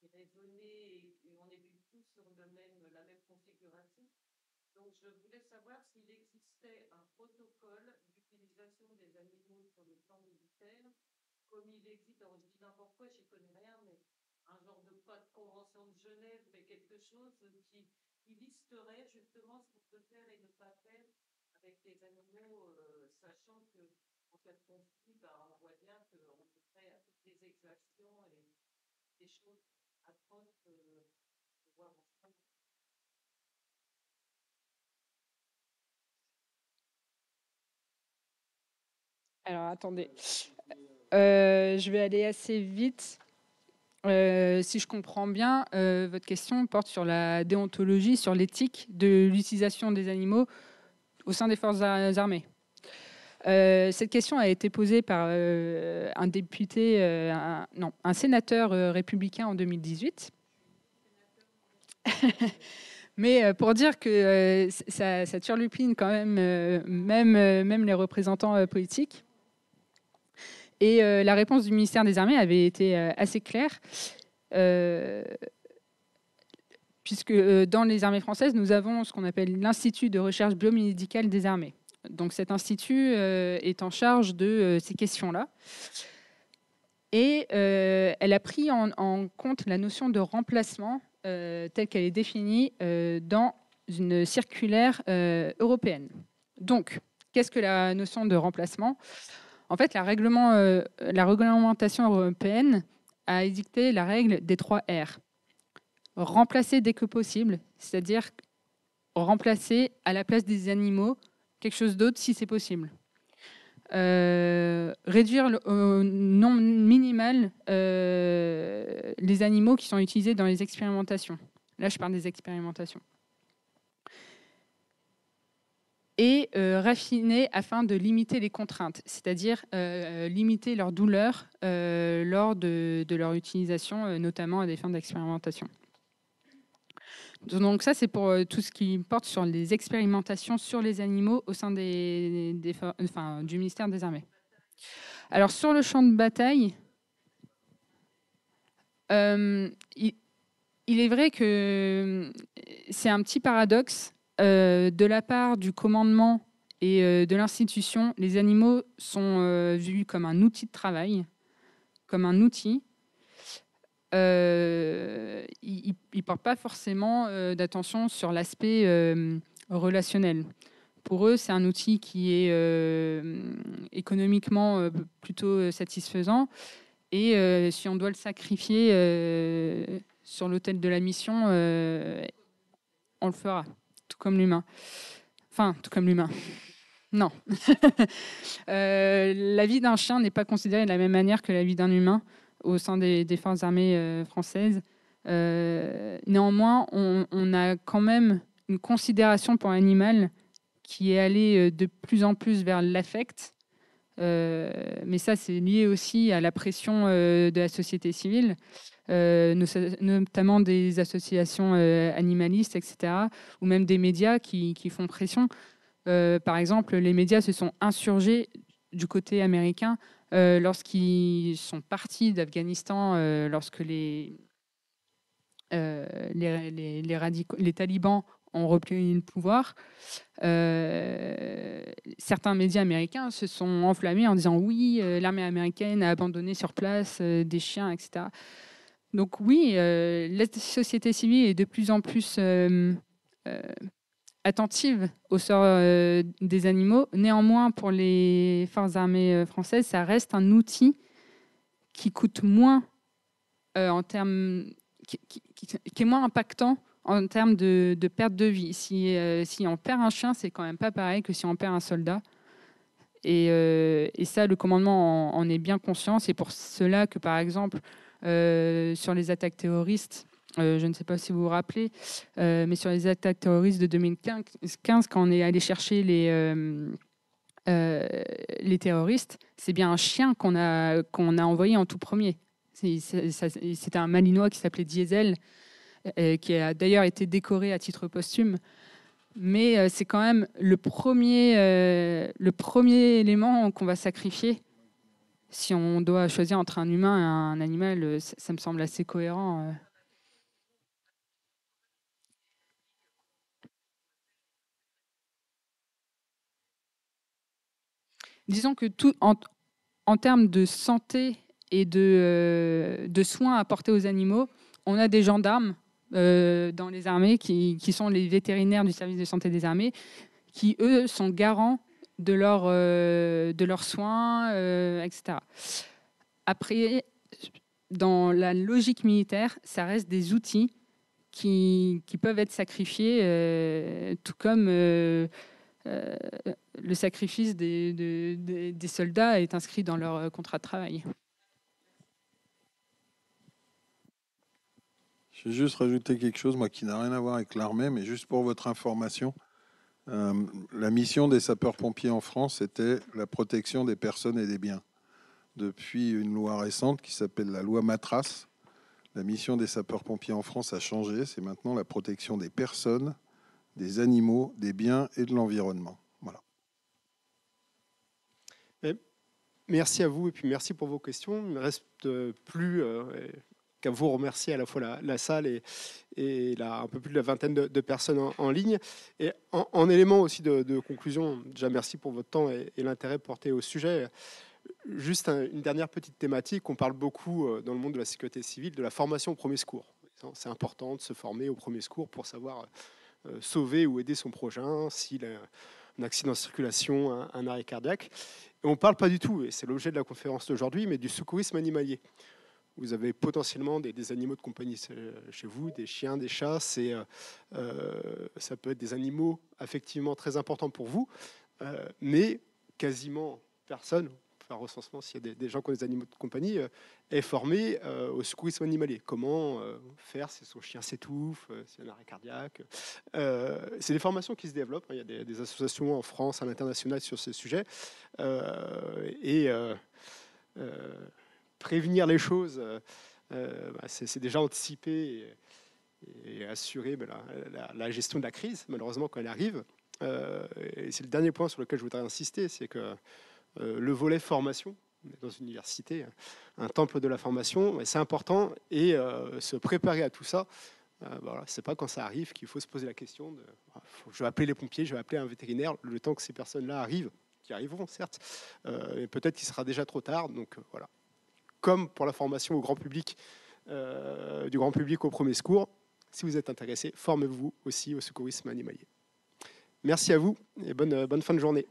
irraisonnés et on est du tout sur la même configuration. Donc, je voulais savoir s'il existait un protocole d'utilisation des animaux sur le plan militaire, comme il existe, alors je dis n'importe quoi, j'y connais rien, mais un genre de pas de convention de Genève, mais quelque chose qui listerait justement ce qu'on peut faire et ne pas faire avec les animaux, sachant que en cas de conflit, on voit bien qu'on peut faire toutes les exactions et des choses atroces de voir ensemble. Alors, attendez. Je vais aller assez vite. Si je comprends bien, votre question porte sur la déontologie, sur l'éthique de l'utilisation des animaux au sein des forces armées. Cette question a été posée par un député, un sénateur républicain en 2018. Mais pour dire que ça turlupine quand même, même les représentants politiques. Et la réponse du ministère des Armées avait été assez claire, puisque dans les armées françaises, nous avons ce qu'on appelle l'Institut de recherche biomédicale des armées. Donc cet institut est en charge de ces questions-là. Et elle a pris en compte la notion de remplacement telle qu'elle est définie dans une circulaire européenne. Donc, qu'est-ce que la notion de remplacement ? En fait, la réglementation européenne a édicté la règle des 3 R. Remplacer dès que possible, c'est-à-dire remplacer à la place des animaux quelque chose d'autre si c'est possible. Réduire au nombre minimal les animaux qui sont utilisés dans les expérimentations. Là, je parle des expérimentations. Et raffiner afin de limiter les contraintes, c'est-à-dire limiter leur douleur lors de leur utilisation, notamment à des fins d'expérimentation. Donc ça, c'est pour tout ce qui porte sur les expérimentations sur les animaux au sein du ministère des Armées. Alors sur le champ de bataille, il est vrai que c'est un petit paradoxe. De la part du commandement et de l'institution, les animaux sont vus comme un outil de travail, comme un outil. Ils ne portent pas forcément d'attention sur l'aspect relationnel. Pour eux, c'est un outil qui est économiquement plutôt satisfaisant. Et si on doit le sacrifier sur l'autel de la mission, on le fera. Tout comme l'humain. Enfin, tout comme l'humain. Non. La vie d'un chien n'est pas considérée de la même manière que la vie d'un humain au sein des forces armées françaises. Néanmoins, on a quand même une considération pour l'animal qui est allée de plus en plus vers l'affect. Mais ça, c'est lié aussi à la pression de la société civile. Notamment des associations animalistes, etc., ou même des médias qui font pression. Par exemple, les médias se sont insurgés du côté américain lorsqu'ils sont partis d'Afghanistan, lorsque les talibans ont repris le pouvoir. Certains médias américains se sont enflammés en disant oui, l'armée américaine a abandonné sur place des chiens, etc. Donc oui, la société civile est de plus en plus attentive au sort des animaux. Néanmoins, pour les forces armées françaises, ça reste un outil qui coûte moins en termes, qui est moins impactant en termes de perte de vie. Si on perd un chien, c'est quand même pas pareil que si on perd un soldat. Et ça, le commandement en est bien conscient. C'est pour cela que, par exemple, sur les attaques terroristes, je ne sais pas si vous vous rappelez, mais sur les attaques terroristes de 2015, quand on est allé chercher les terroristes, c'est bien un chien qu'on a envoyé en tout premier. C'était un Malinois qui s'appelait Diesel, qui a d'ailleurs été décoré à titre posthume. Mais c'est quand même le premier élément qu'on va sacrifier. Si on doit choisir entre un humain et un animal, ça me semble assez cohérent. Disons que tout, en termes de santé et de soins apportés aux animaux, on a des gendarmes dans les armées qui sont les vétérinaires du service de santé des armées, qui, eux, sont garants de leurs soins, etc. Après, dans la logique militaire, ça reste des outils qui peuvent être sacrifiés, tout comme le sacrifice des soldats est inscrit dans leur contrat de travail. Je vais juste rajouter quelque chose, moi, qui n'a rien à voir avec l'armée, mais juste pour votre information. La mission des sapeurs-pompiers en France était la protection des personnes et des biens. Depuis une loi récente qui s'appelle la loi Matras, la mission des sapeurs-pompiers en France a changé. C'est maintenant la protection des personnes, des animaux, des biens et de l'environnement. Voilà. Merci à vous et puis merci pour vos questions. Il ne me reste plus qu'à vous remercier à la fois la salle et un peu plus de la vingtaine de personnes en ligne. Et en élément aussi de conclusion, déjà merci pour votre temps et l'intérêt porté au sujet. Juste une dernière petite thématique. On parle beaucoup dans le monde de la sécurité civile de la formation au premier secours. C'est important de se former au premier secours pour savoir sauver ou aider son prochain s'il a un accident de circulation, un arrêt cardiaque. Et on ne parle pas du tout, et c'est l'objet de la conférence d'aujourd'hui, mais du secourisme animalier. Vous avez potentiellement des animaux de compagnie chez vous, des chiens, des chats. Ça peut être des animaux effectivement très importants pour vous, mais quasiment personne, un recensement s'il y a des gens qui ont des animaux de compagnie, est formé au secourisme animalier. Comment faire si son chien s'étouffe, s'il y a un arrêt cardiaque. C'est des formations qui se développent. Il y a des associations en France, à l'international sur ces sujets. Prévenir les choses, c'est déjà anticiper et assurer la gestion de la crise, malheureusement, quand elle arrive. Et c'est le dernier point sur lequel je voudrais insister, c'est que le volet formation, dans une université, un temple de la formation, c'est important, et se préparer à tout ça. Voilà, c'est pas quand ça arrive qu'il faut se poser la question de je vais appeler les pompiers, je vais appeler un vétérinaire, le temps que ces personnes-là arrivent, qui arriveront certes, et peut-être qu'il sera déjà trop tard. Donc voilà. Comme pour la formation au grand public, du grand public au premier secours, si vous êtes intéressé, formez-vous aussi au secourisme animalier. Merci à vous et bonne fin de journée.